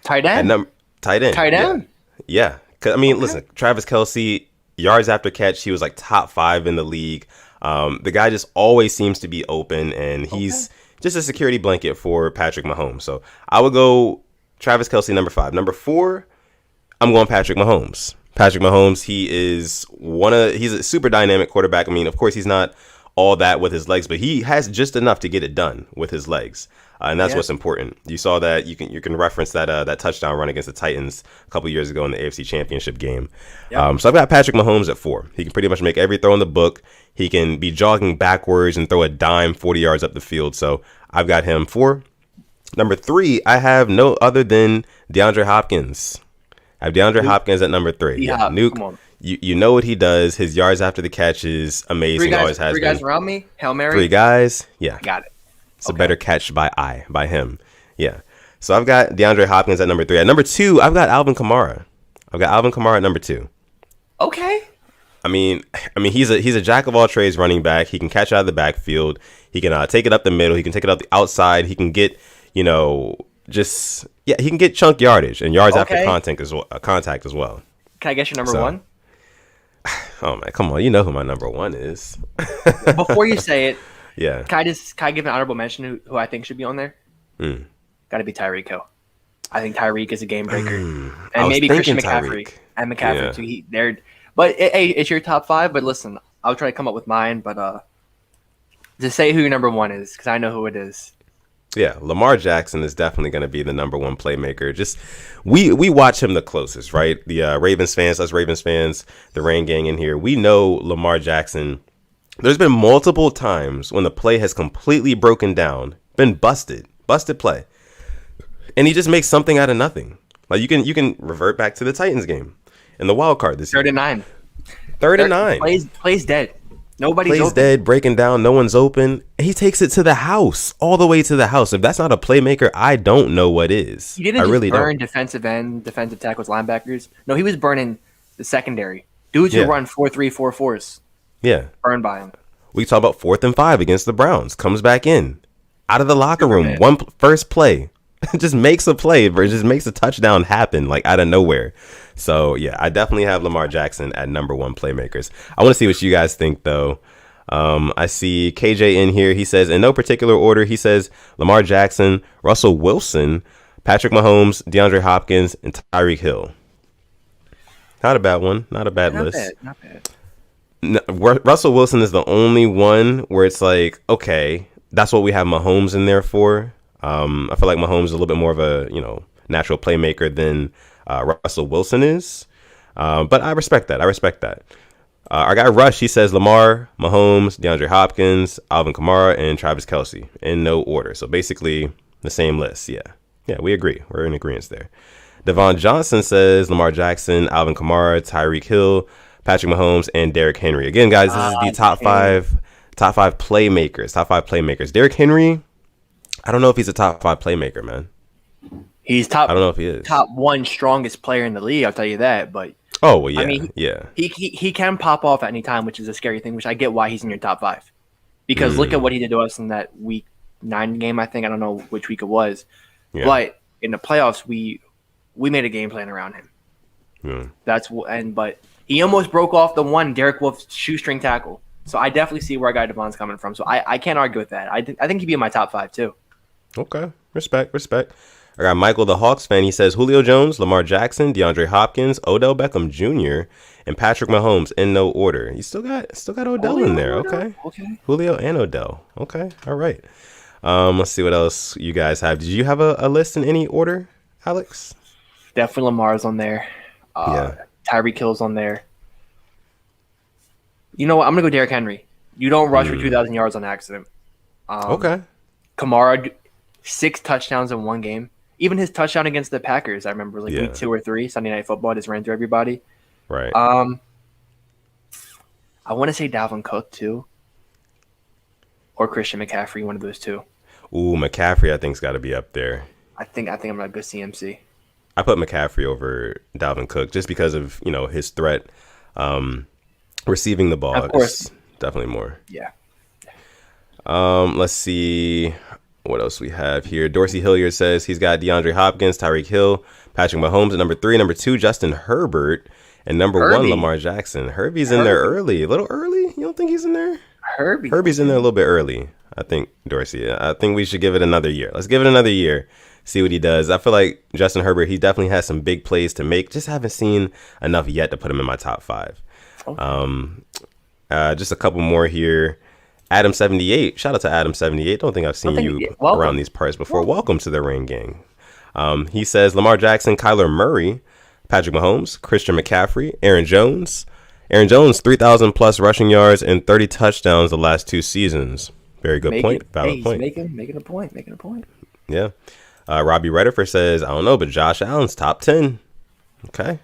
Tight end. Tight end. Yeah. I mean, listen, Travis Kelce, yards after catch, he was like top 5 in the league. The guy just always seems to be open, and he's just a security blanket for Patrick Mahomes. So I would go Travis Kelce, number 5. Number 4, I'm going Patrick Mahomes. Patrick Mahomes, he's a super dynamic quarterback. I mean, of course, he's not all that with his legs, but he has just enough to get it done with his legs. And that's what's important. You saw that you can reference that touchdown run against the Titans a couple years ago in the AFC Championship game. Yep. So I've got Patrick Mahomes at 4. He can pretty much make every throw in the book. He can be jogging backwards and throw a dime 40 yards up the field. So I've got him 4. Number 3, I have no other than DeAndre Hopkins. I have DeAndre Hopkins at number 3. Yeah, Nuke. You know what he does. His yards after the catch is amazing. Always has been. 3 guys around me. Hail Mary. 3 guys. Yeah. Got it. It's a better catch by him. Yeah. So I've got DeAndre Hopkins at number 3. At number 2, I've got Alvin Kamara. I've got Alvin Kamara at number 2. Okay. I mean, he's a jack of all trades running back. He can catch out of the backfield. He can take it up the middle. He can take it up the outside. He can get, he can get chunk yardage and yards after contact as well. Can I guess your number one? Oh man, come on! You know who my number one is. Before you say it, yeah. Can I give an honorable mention who I think should be on there? Got to be Tyreek Hill. I think Tyreek is a game breaker, and maybe Christian McCaffrey and McCaffrey too. But hey, it's your top 5. But listen, I'll try to come up with mine. But just say who your number one is, because I know who it is. Yeah, Lamar Jackson is definitely going to be the number one playmaker. Just we watch him the closest, right? The Ravens fans, us Ravens fans, the Rain Gang in here, we know Lamar Jackson. There's been multiple times when the play has completely broken down, been busted play, and he just makes something out of nothing. Like you can revert back to the Titans game in the wild card this year. 39. Plays dead. Nobody's plays open. Dead, breaking down. No one's open. He takes it to the house, all the way to the house. If that's not a playmaker, I don't know what is. He didn't just burn defensive end, defensive tackles, linebackers. No, he was burning the secondary. Dudes who run 4-3, 4-4s. Yeah. Burned by him. We talk about 4th and 5 against the Browns. Comes back in. Out of the locker room. First play. Just makes a play, but just makes a touchdown happen, like out of nowhere. So, yeah, I definitely have Lamar Jackson at number one playmakers. I want to see what you guys think, though. I see KJ in here. He says, in no particular order, he says Lamar Jackson, Russell Wilson, Patrick Mahomes, DeAndre Hopkins, and Tyreek Hill. Not a bad one. Not a bad list. Not bad. Russell Wilson is the only one where it's like, okay, that's what we have Mahomes in there for. I feel like Mahomes is a little bit more of a, natural playmaker than Russell Wilson is. But I respect that. Our guy Rush, he says Lamar, Mahomes, DeAndre Hopkins, Alvin Kamara, and Travis Kelce in no order. So basically the same list. Yeah, we agree. We're in agreement there. Devon Johnson says Lamar Jackson, Alvin Kamara, Tyreek Hill, Patrick Mahomes, and Derrick Henry. Again, guys, this is the top five playmakers. Derrick Henry, I don't know if he's a top 5 playmaker, man. He's top. I don't know if he is top 1 strongest player in the league. I'll tell you that. But yeah, I mean, he can pop off at any time, which is a scary thing. Which I get why he's in your top 5, because look at what he did to us in that week 9 game. I think I don't know which week it was, but in the playoffs we made a game plan around him. But he almost broke off the one Derek Wolf's shoestring tackle. So I definitely see where our guy Devon's coming from. So I can't argue with that. I think he'd be in my top 5 too. Okay, respect. I got Michael the Hawks fan. He says Julio Jones, Lamar Jackson, DeAndre Hopkins, Odell Beckham Jr., and Patrick Mahomes in no order. You still got Odell in there. Okay. Julio and Odell. Okay. All right. Let's see what else you guys have. Did you have a list in any order, Alex? Definitely Lamar's on there. Tyreek Hill's on there. You know what? I'm gonna go Derrick Henry. You don't rush for 2,000 yards on accident. Okay. Kamara, 6 touchdowns in 1 game. Even his touchdown against the Packers, I remember week 2 or 3, Sunday Night Football, just ran through everybody. Right. I want to say Dalvin Cook too, or Christian McCaffrey, one of those two. Ooh, McCaffrey, I think's got to be up there. I think I'm gonna go CMC. I put McCaffrey over Dalvin Cook just because of his threat, receiving the ball. Of course, definitely more. Yeah. Let's see what else we have here. Dorsey Hilliard says he's got DeAndre Hopkins, Tyreek Hill, Patrick Mahomes at number 3, number 2, Justin Herbert, and number 1, Lamar Jackson. Herbie's in there early. A little early? You don't think he's in there? Herbie's in there a little bit early, I think, Dorsey. I think we should give it another year. Let's give it another year. See what he does. I feel like Justin Herbert, he definitely has some big plays to make. Just haven't seen enough yet to put him in my top 5. Okay. Just a couple more here. Adam78. Shout out to Adam78. Don't think I've seen you around these parts before. Welcome to the Rain Gang. He says Lamar Jackson, Kyler Murray, Patrick Mahomes, Christian McCaffrey, Aaron Jones. Aaron Jones, 3,000 plus rushing yards and 30 touchdowns the last 2 seasons. Very good point. Valid point. Making a point. Yeah. Robbie Reddifer says, I don't know, but Josh Allen's top 10. Okay.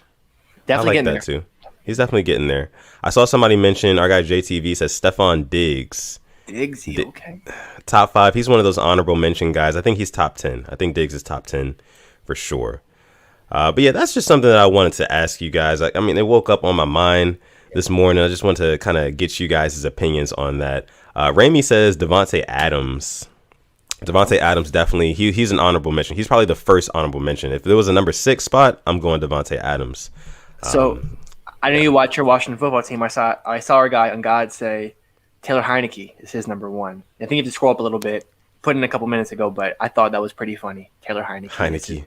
Definitely I like that too. He's definitely getting there. I saw somebody mention, our guy JTV says Stephon Diggs. Okay. Top 5. He's one of those honorable mention guys. I think he's top 10. I think Diggs is top 10 for sure. But yeah, that's just something that I wanted to ask you guys. I mean, it woke up on my mind this morning. I just want to kind of get you guys' opinions on that. Ramey says Devontae Adams Devontae Adams definitely. He's an honorable mention. He's probably the first honorable mention. If there was a number 6 spot, I'm going Devontae Adams. So I know you watch your Washington football team. I saw our guy on God say Taylor Heineke is his number 1. I think you have to scroll up a little bit. Put in a couple minutes ago, but I thought that was pretty funny. Taylor Heineke. Heineke.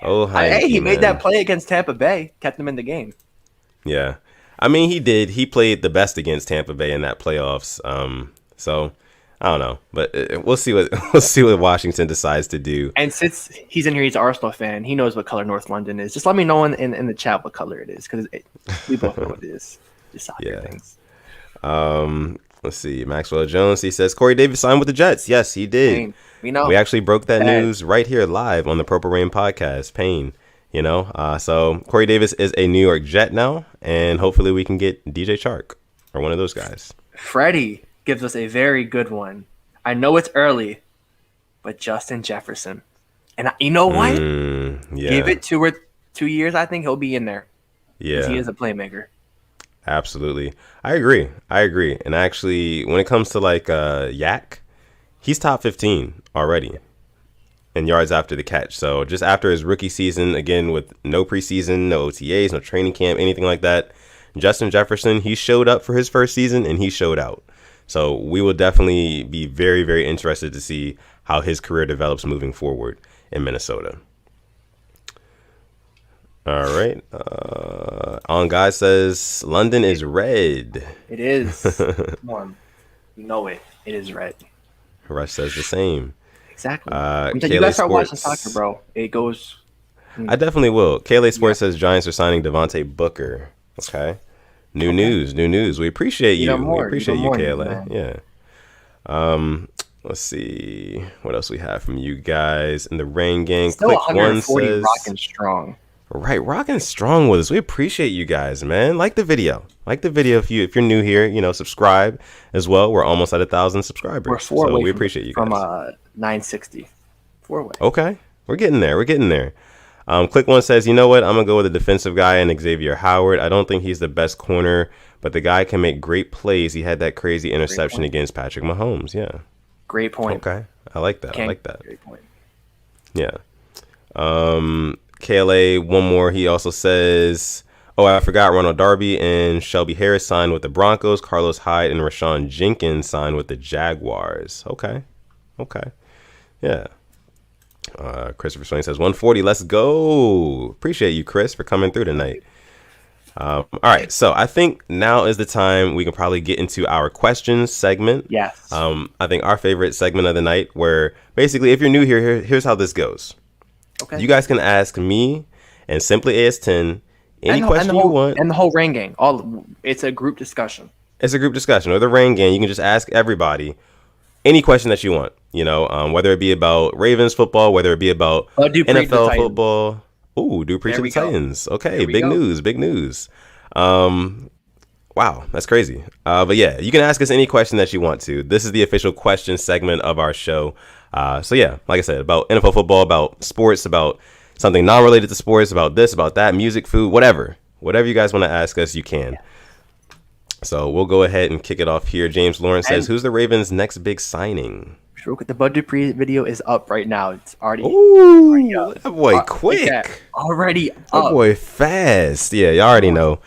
Oh, Heineke. Hey, he made that play against Tampa Bay, kept them in the game. Yeah, I mean he did. He played the best against Tampa Bay in that playoffs. So I don't know, but we'll see what Washington decides to do. And since he's in here, he's an Arsenal fan. He knows what color North London is. Just let me know in the chat what color it is, because we both know what it is. Just soccer things. Let's see. Maxwell Jones, he says Corey Davis signed with the Jets. Yes, he did. Pain. We know. We actually broke that news right here live on the Purple Rain podcast. Pain, So Corey Davis is a New York Jet now, and hopefully we can get DJ Chark or one of those guys. Freddie gives us a very good one. I know it's early, but Justin Jefferson. And you know what? Give it 2 years, I think he'll be in there. Yeah. He is a playmaker. Absolutely. I agree. And actually, when it comes to like Yak, he's top 15 already in yards after the catch. So just after his rookie season, again, with no preseason, no OTAs, no training camp, anything like that, Justin Jefferson, he showed up for his first season and he showed out. So we will definitely be very, very interested to see how his career develops moving forward in Minnesota. All right. On Guy says London is red. It is. Come on. You know it. It is red. Rush says the same. Exactly. You guys start watching soccer, bro. It goes. I definitely will. Kayla Sports says Giants are signing Devontae Booker. Okay. New news. We appreciate you. We appreciate you, Kayla. Yeah. Let's see what else we have from you guys in the Rain Gang. Still Click 140 1 says rocking strong. Right, rocking strong with us. We appreciate you guys, man. Like the video if you're new here. Subscribe as well. We're almost at 1,000 subscribers. We're 4 away we appreciate you guys. From 960. 4 away. Okay, we're getting there. Click 1 says, you know what? I'm gonna go with a defensive guy and Xavier Howard. I don't think he's the best corner, but the guy can make great plays. He had that crazy interception against Patrick Mahomes. Yeah. Great point. Okay, I like that. Great point. Yeah. KLA, one more. He also says, I forgot Ronald Darby and Shelby Harris signed with the Broncos. Carlos Hyde and Rashawn Jenkins signed with the Jaguars. Okay. Yeah. Christopher Swain says 140. Let's go. Appreciate you, Chris, for coming through tonight. All right. So I think now is the time we can probably get into our questions segment. Yes. I think our favorite segment of the night, where basically if you're new here, here's how this goes. Okay. You guys can ask me and Simply AS10 any question you want. And the whole Rain Gang. It's a group discussion. It's a group discussion. Or the Rain Gang. You can just ask everybody any question that you want. Whether it be about Ravens football, whether it be about NFL football. Ooh, Dupree to the Titans. Okay, big news. Wow, that's crazy. But yeah, you can ask us any question that you want to. This is the official question segment of our show. So yeah, like I said, about NFL football, about sports, about something non-related to sports, about this, about that, music, food, whatever you guys want to ask us, you can. So we'll go ahead and kick it off here. James Lawrence says, who's the Ravens' next big signing? The Bud Dupree video is up right now. It's already up. That boy quick. Already up. That boy fast. Yeah, you already know.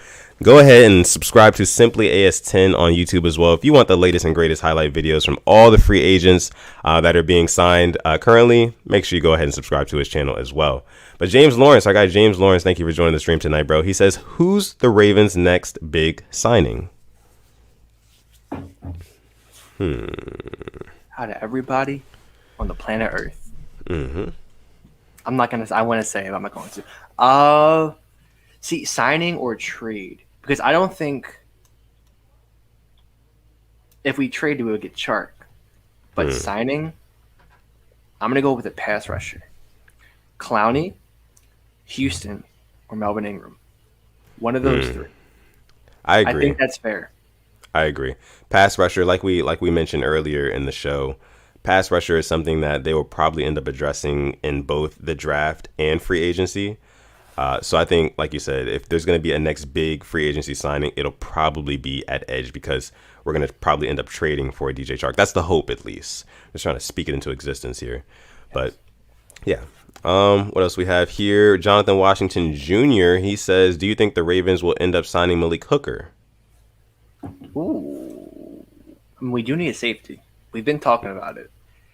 Go ahead and subscribe to Simply AS10 on YouTube as well if you want the latest and greatest highlight videos from all the free agents that are being signed currently. Make sure you go ahead and subscribe to his channel as well. But James Lawrence, our guy James Lawrence, thank you for joining the stream tonight, bro. He says, who's the Ravens' next big signing? Out of everybody on the planet Earth. Mm-hmm. I'm not going to, I want to say it, but I'm not going to. See, signing or trade. Because I don't think if we trade, we would get Chark. But signing, I'm going to go with a pass rusher. Clowney, Houston, or Melvin Ingram. One of those three. I agree. I think that's fair. I agree. Pass rusher, like we mentioned earlier in the show, pass rusher is something that they will probably end up addressing in both the draft and free agency. So I think, like you said, if there's going to be a next big free agency signing, it'll probably be at edge because we're going to probably end up trading for a DJ Chark. That's the hope, at least. Just trying to speak it into existence here. But yeah. What else we have here? Jonathan Washington Jr. He says, do you think the Ravens will end up signing Malik Hooker? Ooh. I mean, we do need a safety. We've been talking about it.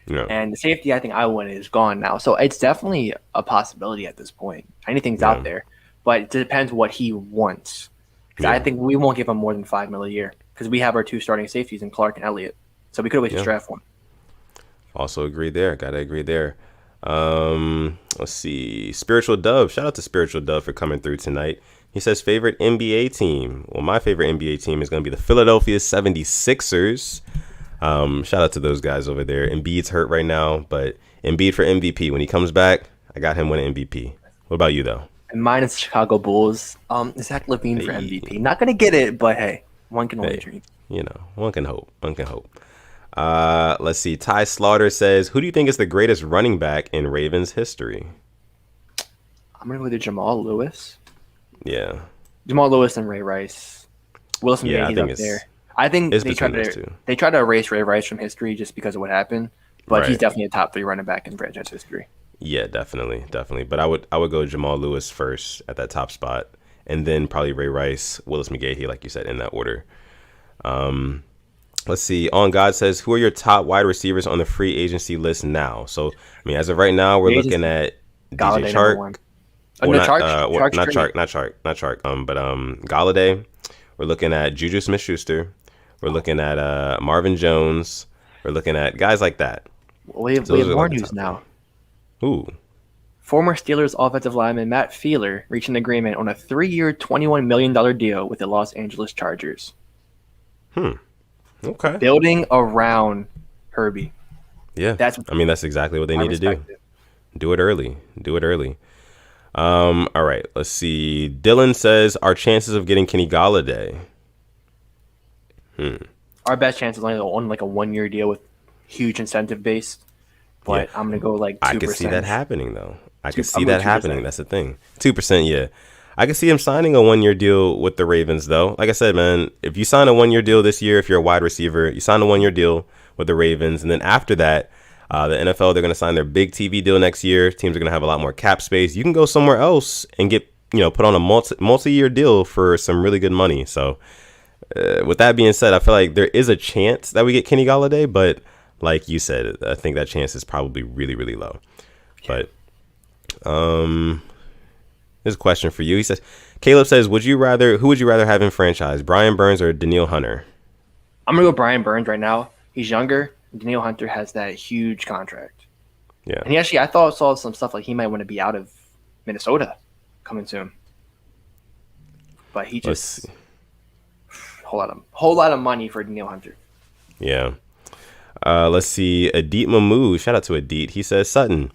Yeah. And the safety I think I wanted is gone now. So it's definitely a possibility at this point. Anything's out there. But it depends what he wants. Because I think we won't give him more than $5 million a year. Because we have our 2 starting safeties in Clark and Elliott. So we could always just draft one. Also agree there. Gotta agree there. Let's see. Spiritual Dove. Shout out to Spiritual Dove for coming through tonight. He says favorite NBA team. Well, my favorite NBA team is going to be the Philadelphia 76ers. Shout out to those guys over there. Embiid's hurt right now, but Embiid for MVP. When he comes back, I got him winning MVP. What about you, though? And mine is Chicago Bulls. Zach LaVine for MVP. Not going to get it, but hey, one can only dream. You know, one can hope. One can hope. Let's see. Ty Slaughter says, who do you think is the greatest running back in Ravens history? I'm going to go with Jamal Lewis. Yeah. Jamal Lewis and Ray Rice. Wilson Mays up there. I think they try to erase Ray Rice from history just because of what happened, but he's definitely a top 3 running back in franchise history. Yeah, definitely. But I would go Jamal Lewis first at that top spot, and then probably Ray Rice, Willis McGahee, like you said, in that order. Let's see. On God says, who are your top wide receivers on the free agency list now? So, I mean, as of right now, we're looking at DJ Chark. Not Chark. But Galladay. We're looking at Juju Smith-Schuster. We're looking at Marvin Jones. We're looking at guys like that. We have more news now. Ooh. Former Steelers offensive lineman Matt Feeler reached an agreement on a 3-year, $21 million deal with the Los Angeles Chargers. Okay. Building around Herbie. Yeah. That's exactly what they need to do. Do it early. All right. Let's see. Dylan says, our chances of getting Kenny Galladay. Our best chance is only on like a 1-year deal with huge incentive base. But I'm going to go like 2%. I could see that happening, though. That's the thing. 2%, yeah. I could see him signing a 1-year deal with the Ravens, though. Like I said, man, if you sign a 1-year deal this year, if you're a wide receiver, you sign a 1-year deal with the Ravens. And then after that, the NFL, they're going to sign their big TV deal next year. Teams are going to have a lot more cap space. You can go somewhere else and get, put on a multi-year deal for some really good money. So with that being said, I feel like there is a chance that we get Kenny Galladay, but like you said, I think that chance is probably really, really low. But here's a question for you. He says, Caleb says, who would you rather have in franchise, Brian Burns or Danielle Hunter? I'm going to go Brian Burns right now. He's younger. Danielle Hunter has that huge contract. Yeah. And I saw some stuff like he might want to be out of Minnesota coming soon. But he just whole lot of money for Danielle Hunter. Yeah. Let's see. Adit Mahmood. Shout out to Adit. He says, Sutton,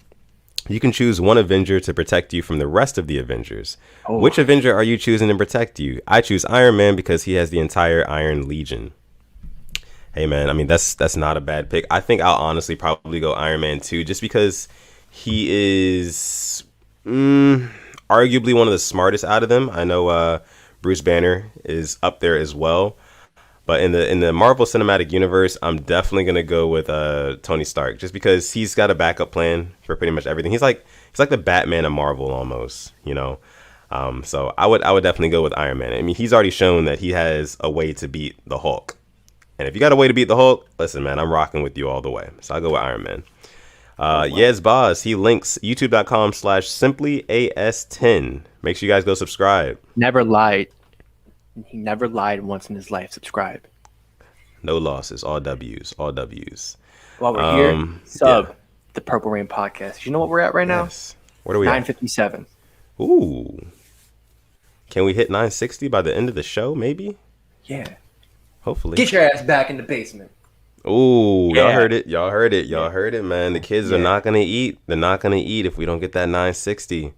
you can choose one Avenger to protect you from the rest of the Avengers. Oh. Which Avenger are you choosing to protect you? I choose Iron Man because he has the entire Iron Legion. Hey, man, I mean, that's not a bad pick. I think I'll honestly probably go Iron Man 2 just because he is arguably one of the smartest out of them. I know Bruce Banner is up there as well. But in the Marvel Cinematic Universe, I'm definitely going to go with Tony Stark just because he's got a backup plan for pretty much everything. He's like the Batman of Marvel almost, So I would definitely go with Iron Man. I mean, he's already shown that he has a way to beat the Hulk. And if you got a way to beat the Hulk, listen, man, I'm rocking with you all the way. So I'll go with Iron Man. Yes, Boz, he links youtube.com/simplyas10. Make sure you guys go subscribe. Never lied. He never lied once in his life. Subscribe. No losses. All W's. All W's. While we're here, the Purple Rain Podcast. You know what we're at right now? What are we 957. At? Ooh. Can we hit 960 by the end of the show, maybe? Yeah. Hopefully. Get your ass back in the basement. Ooh, y'all heard it. Y'all heard it, man. The kids are not going to eat. They're not going to eat if we don't get that 960.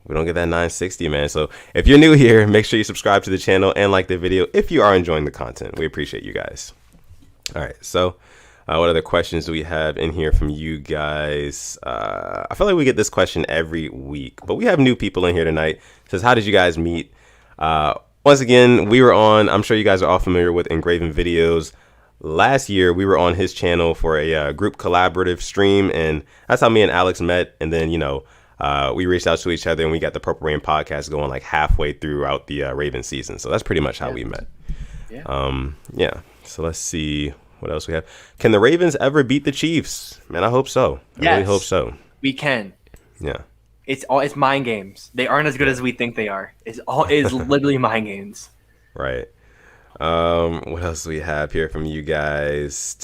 We don't get that 960, man. So if you're new here, make sure you subscribe to the channel and like the video if you are enjoying the content. We appreciate you guys. All right. So What other questions do we have in here from you guys? I feel like we get this question every week, but we have new people in here tonight. It says, how did you guys meet? Once again, we were on, I'm sure you guys are all familiar with Engraving Videos. Last year, we were on his channel for a group collaborative stream, and that's how me and Alex met. And then, we reached out to each other, and we got the Purple Rain podcast going like halfway throughout the Ravens season. So that's pretty much how we met. Yeah. So let's see what else we have. Can the Ravens ever beat the Chiefs? Man, I hope so. I really hope so. We can. Yeah. It's mind games. They aren't as good as we think they are. It's literally mind games. Right. What else do we have here from you guys?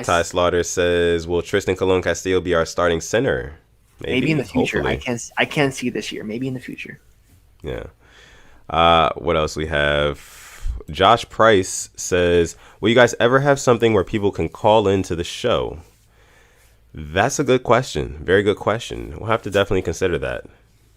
Ty Slaughter says, will Tristan Colon Castillo be our starting center? Maybe in the future. Hopefully. I can't see this year. Maybe in the future. Yeah. What else we have? Josh Price says, will you guys ever have something where people can call into the show? That's a good question. Very good question. We'll have to definitely consider that.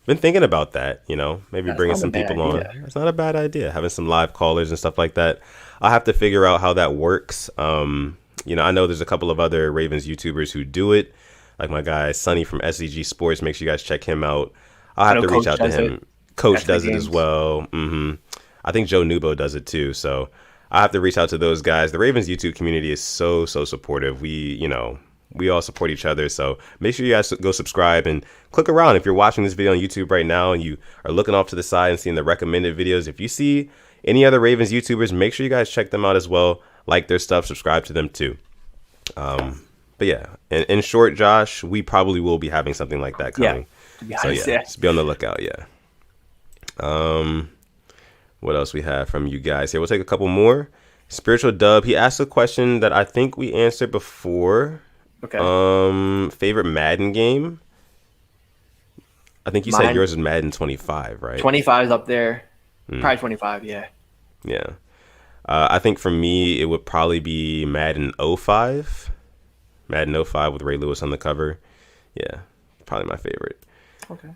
Been thinking about that, maybe bringing some people on. It's not a bad idea. Having some live callers and stuff like that. I'll have to figure out how that works. I know there's a couple of other Ravens YouTubers who do it. Like my guy, Sonny from SCG Sports. Make sure you guys check him out. I'll have to reach out to him. Coach does it as well. I think Joe Nubo does it too. So I have to reach out to those guys. The Ravens YouTube community is so supportive. We all support each other. So make sure you guys go subscribe and click around. If you're watching this video on YouTube right now and you are looking off to the side and seeing the recommended videos, if you see any other Ravens YouTubers, make sure you guys check them out as well. Like their stuff, subscribe to them too. But yeah, in short, Josh, we probably will be having something like that coming. So just be on the lookout. Yeah. What else we have from you guys here? We'll take a couple more. Spiritual Dub, he asked a question that I think we answered before. Okay. Favorite Madden game? I think you said yours is Madden 25, right? 25 is up there. Probably 25, yeah. Yeah. I think for me, it would probably be Madden 05. Madden 05 with Ray Lewis on the cover. Yeah, probably my favorite. Okay.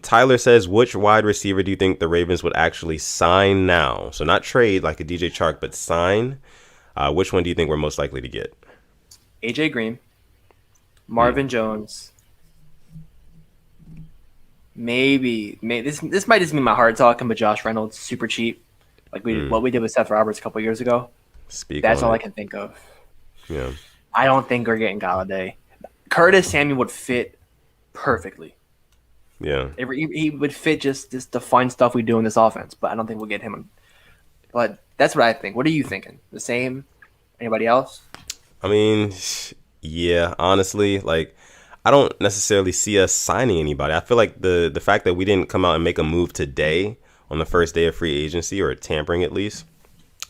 Tyler says, which wide receiver do you think the Ravens would actually sign now? So not trade like a DJ Chark, but sign. Which one do you think we're most likely to get? AJ Green, Marvin Jones. Maybe this might just be my heart talking, but Josh Reynolds, super cheap, like what we did with Seth Roberts a couple years ago. That's all I can think of. Yeah. I don't think we're getting Galladay. Curtis Samuel would fit perfectly. Yeah. He would fit just the fun stuff we do in this offense, but I don't think we'll get him. But that's what I think. What are you thinking? The same? Anybody else? I mean, yeah, honestly, like, I don't necessarily see us signing anybody. I feel like the fact that we didn't come out and make a move today on the first day of free agency, or tampering at least,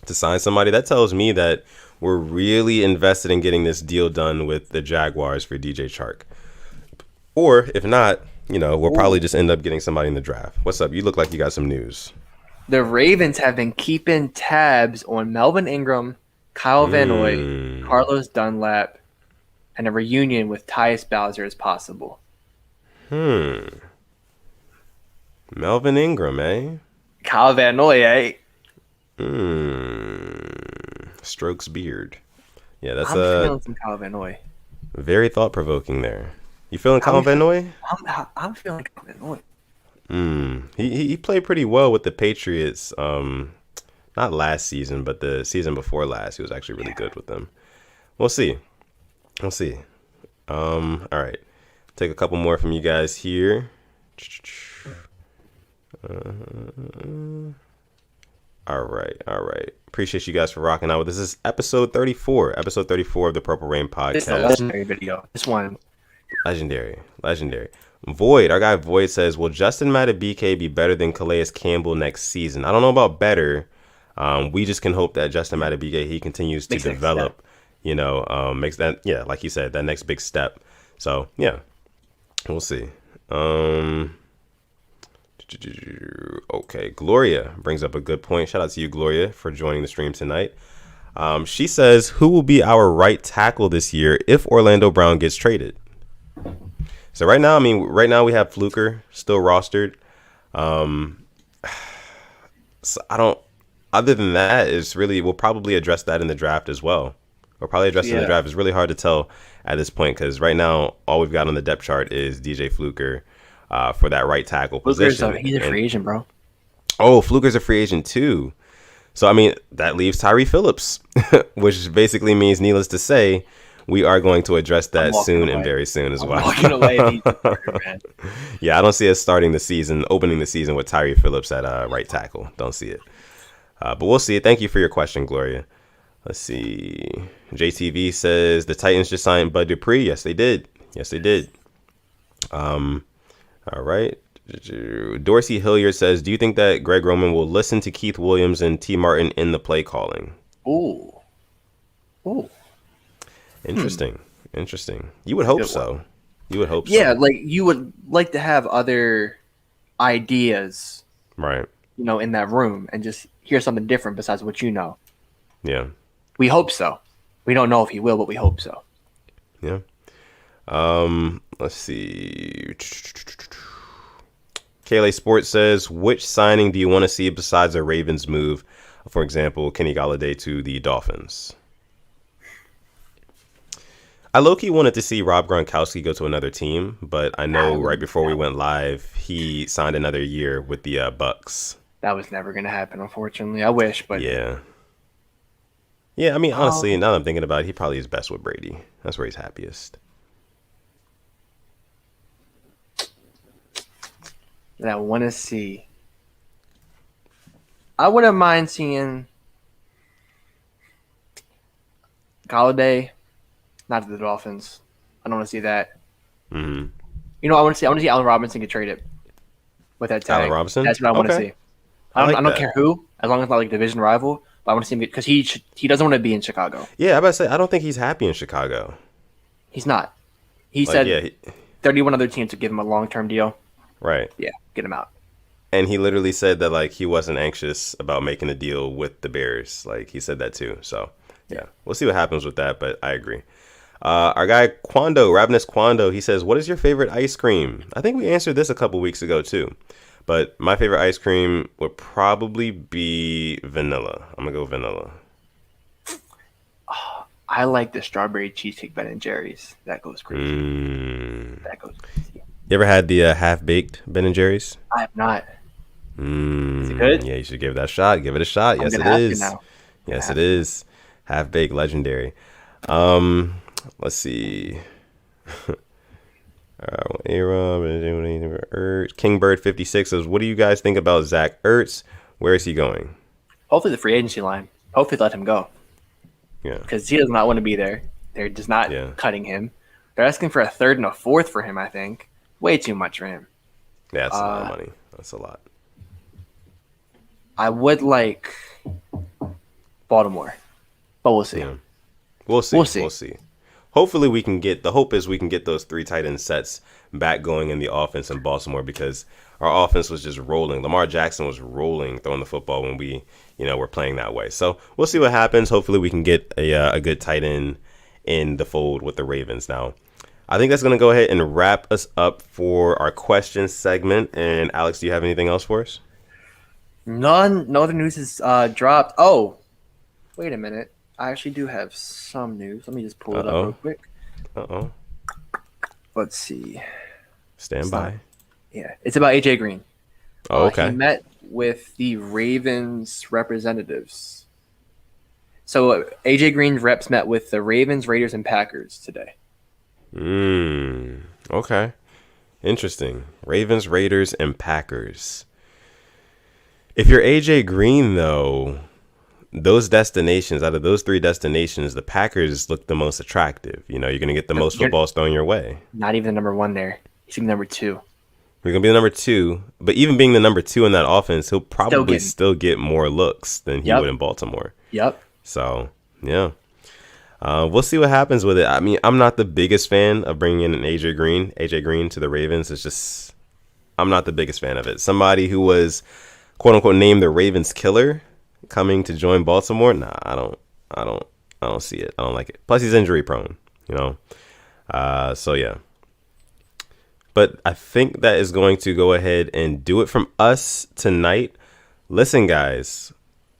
to sign somebody, that tells me that we're really invested in getting this deal done with the Jaguars for DJ Chark. Or if not, we'll probably just end up getting somebody in the draft. What's up? You look like you got some news. The Ravens have been keeping tabs on Melvin Ingram, Kyle Van Noy, Carlos Dunlap, and a reunion with Tyus Bowser is possible. Melvin Ingram, eh? Kyle Van Noy, eh? Strokes beard. Yeah, that's I'm feeling some Kyle Van Noy. Very thought-provoking there. You feeling Kyle Van Noy? I'm feeling Kyle Van Noy. He played pretty well with the Patriots. Not last season, but the season before last, he was actually really good with them. We'll see. All right. Take a couple more from you guys here. All right. Appreciate you guys for rocking out with us. This is episode 34 of the Purple Rain podcast. It's a legendary video. This one. Legendary. Void, our guy Void says, will Justin Madubuike be better than Calais Campbell next season? I don't know about better. We just can hope that Justin Madubuike, he continues to develop, makes that, like you said, that next big step. So, yeah, we'll see. Okay, Gloria brings up a good point. Shout out to you, Gloria, for joining the stream tonight. She says, who will be our right tackle this year if Orlando Brown gets traded? So right now we have Fluker still rostered. So I other than that, it's really, we'll probably address that in the draft as well. We'll probably address it in the draft. It's really hard to tell at this point because right now all we've got on the depth chart is DJ Fluker for that right tackle position. He's a free agent, bro. Oh, Fluker's a free agent too. So, I mean, that leaves Tyree Phillips, which basically means, needless to say, we are going to address that soon and very soon as well. Yeah, I don't see us opening the season with Tyree Phillips at right tackle. Don't see it. But we'll see. Thank you for your question, Gloria. Let's see. JTV says the Titans just signed Bud Dupree. Yes, they did. All right. Dorsey Hilliard says, do you think that Greg Roman will listen to Keith Williams and T. Martin in the play calling? Ooh. Interesting. You would hope so. Yeah, like you would like to have other ideas, right? In that room and just hear something different besides what you know. Yeah. We hope so. We don't know if he will, but we hope so. Yeah. Let's see. KLA Sports says, which signing do you want to see besides a Ravens move? For example, Kenny Golladay to the Dolphins. I low-key wanted to see Rob Gronkowski go to another team, but I know right before we went live, he signed another year with the Bucks. That was never going to happen, unfortunately. I wish, but... Yeah, I mean, honestly, now that I'm thinking about it, he probably is best with Brady. That's where he's happiest. That I want to see. I wouldn't mind seeing Golladay, not to the Dolphins. I don't want to see that. Mm-hmm. I want to see Allen Robinson get traded with that tag. Allen Robinson? That's what I want to see. I don't care who, as long as it's not like a division rival. But I want to see him because he doesn't want to be in Chicago. Yeah, I about to say I don't think he's happy in Chicago. He's not. He said 31 other teams would give him a long-term deal. Right. Yeah, get him out. And he literally said that he wasn't anxious about making a deal with the Bears. He said that too. So yeah, we'll see what happens with that. But I agree. Our guy Quando, Ravenous Quando, he says, "What is your favorite ice cream?" I think we answered this a couple weeks ago too. But my favorite ice cream would probably be vanilla. I'm going to go vanilla. Oh, I like the strawberry cheesecake Ben & Jerry's. That goes crazy. That goes crazy. You ever had the half-baked Ben & Jerry's? I have not. Is it good? Yeah, you should give that a shot. Give it a shot. Yes, it is. Yes, it is. Half-baked, legendary. Let's see. Kingbird 56 says, what do you guys think about Zach Ertz? Where is he going? Hopefully the free agency line. Hopefully let him go. Yeah. Because he does not want to be there. They're just not cutting him. They're asking for a third and a fourth for him, I think. Way too much for him. Yeah, that's a lot of money. That's a lot. I would like Baltimore. But we'll see. Yeah. We'll see. Hopefully we can get, the hope is we can get those 3 tight end sets back going in the offense in Baltimore because our offense was just rolling. Lamar Jackson was rolling, throwing the football when we, were playing that way. So we'll see what happens. Hopefully we can get a good tight end in the fold with the Ravens. Now, I think that's going to go ahead and wrap us up for our questions segment. And Alex, do you have anything else for us? None. No other news has dropped. Oh, wait a minute. I actually do have some news. Let me just pull it up real quick. Let's see. Stand by. Yeah, it's about AJ Green. Oh, okay. He met with the Ravens representatives. So AJ Green's reps met with the Ravens, Raiders, and Packers today. Okay. Interesting. Ravens, Raiders, and Packers. If you're AJ Green, though, those destinations, out of those 3 destinations, the Packers look the most attractive. You're going to get the most footballs thrown your way. Not even the number 1 there. He's even number 2. You're going to be the number 2. But even being the number 2 in that offense, he'll probably still get more looks than he would in Baltimore. Yep. So, yeah. We'll see what happens with it. I mean, I'm not the biggest fan of bringing in an AJ Green to the Ravens. It's just, I'm not the biggest fan of it. Somebody who was, quote unquote, named the Ravens killer coming to join Baltimore. Nah, I don't see it. I don't like it. Plus he's injury prone, so yeah. But I think that is going to go ahead and do it from us tonight. Listen, guys,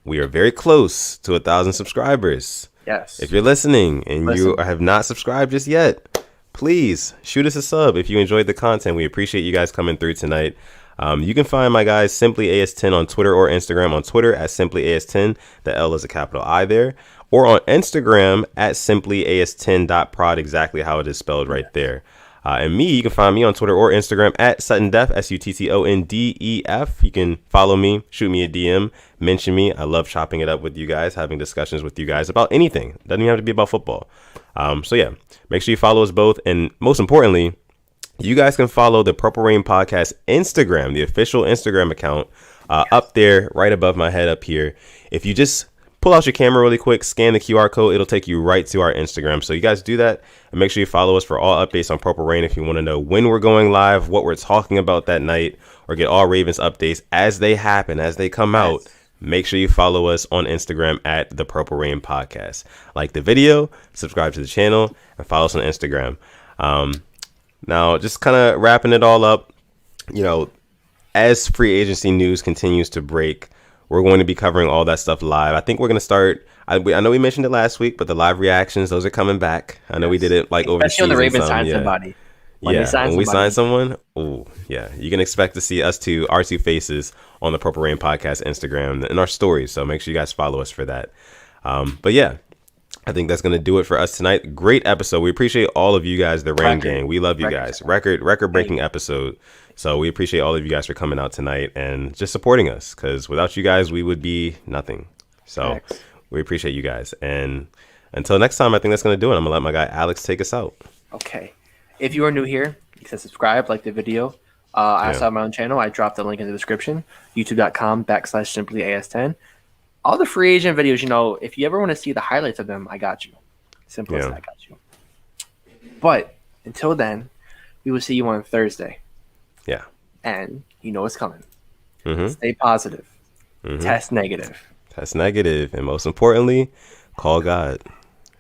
we are very close to 1,000 subscribers. Yes. If you're listening and you have not subscribed just yet, please shoot us a sub if you enjoyed the content. We appreciate you guys coming through tonight. You can find my guys Simply AS10 on Twitter or Instagram. On Twitter at Simply AS10. The L is a capital I there. Or on Instagram at Simply AS10.prod, exactly how it is spelled right there. And me, you can find me on Twitter or Instagram at SuttonDef, SUTTONDEF. You can follow me, shoot me a DM, mention me. I love chopping it up with you guys, having discussions with you guys about anything. Doesn't even have to be about football. So yeah, make sure you follow us both. And most importantly, you guys can follow the Purple Rain Podcast Instagram, the official Instagram account, up there, right above my head up here. If you just pull out your camera really quick, scan the QR code, it'll take you right to our Instagram. So you guys do that and make sure you follow us for all updates on Purple Rain. If you want to know when we're going live, what we're talking about that night, or get all Ravens updates as they happen, as they come out, make sure you follow us on Instagram at the Purple Rain Podcast. Like the video, subscribe to the channel, and follow us on Instagram. Now, just kind of wrapping it all up, you know, as free agency news continues to break, we're going to be covering all that stuff live. I think we're going to start. I know we mentioned it last week, but the live reactions, those are coming back. I know we did it like over the season. Especially when the Ravens sign somebody. When we sign someone, you can expect to see us our two faces on the Purple Rain Podcast Instagram and our stories. So make sure you guys follow us for that. But yeah, I think that's going to do it for us tonight. Great episode. We appreciate all of you guys, the Rain Gang. We love you guys. Record-breaking episode. So we appreciate all of you guys for coming out tonight and just supporting us, because without you guys, we would be nothing. So we appreciate you guys. And until next time, I think that's going to do it. I'm going to let my guy Alex take us out. Okay. If you are new here, you can subscribe, like the video. I also have my own channel. I dropped the link in the description, youtube.com/simplyas10. All the free agent videos, you know, if you ever want to see the highlights of them, I got you. Simple as that, I got you. But until then, we will see you on Thursday. Yeah. And you know what's coming. Stay positive. Test negative. And most importantly, call God.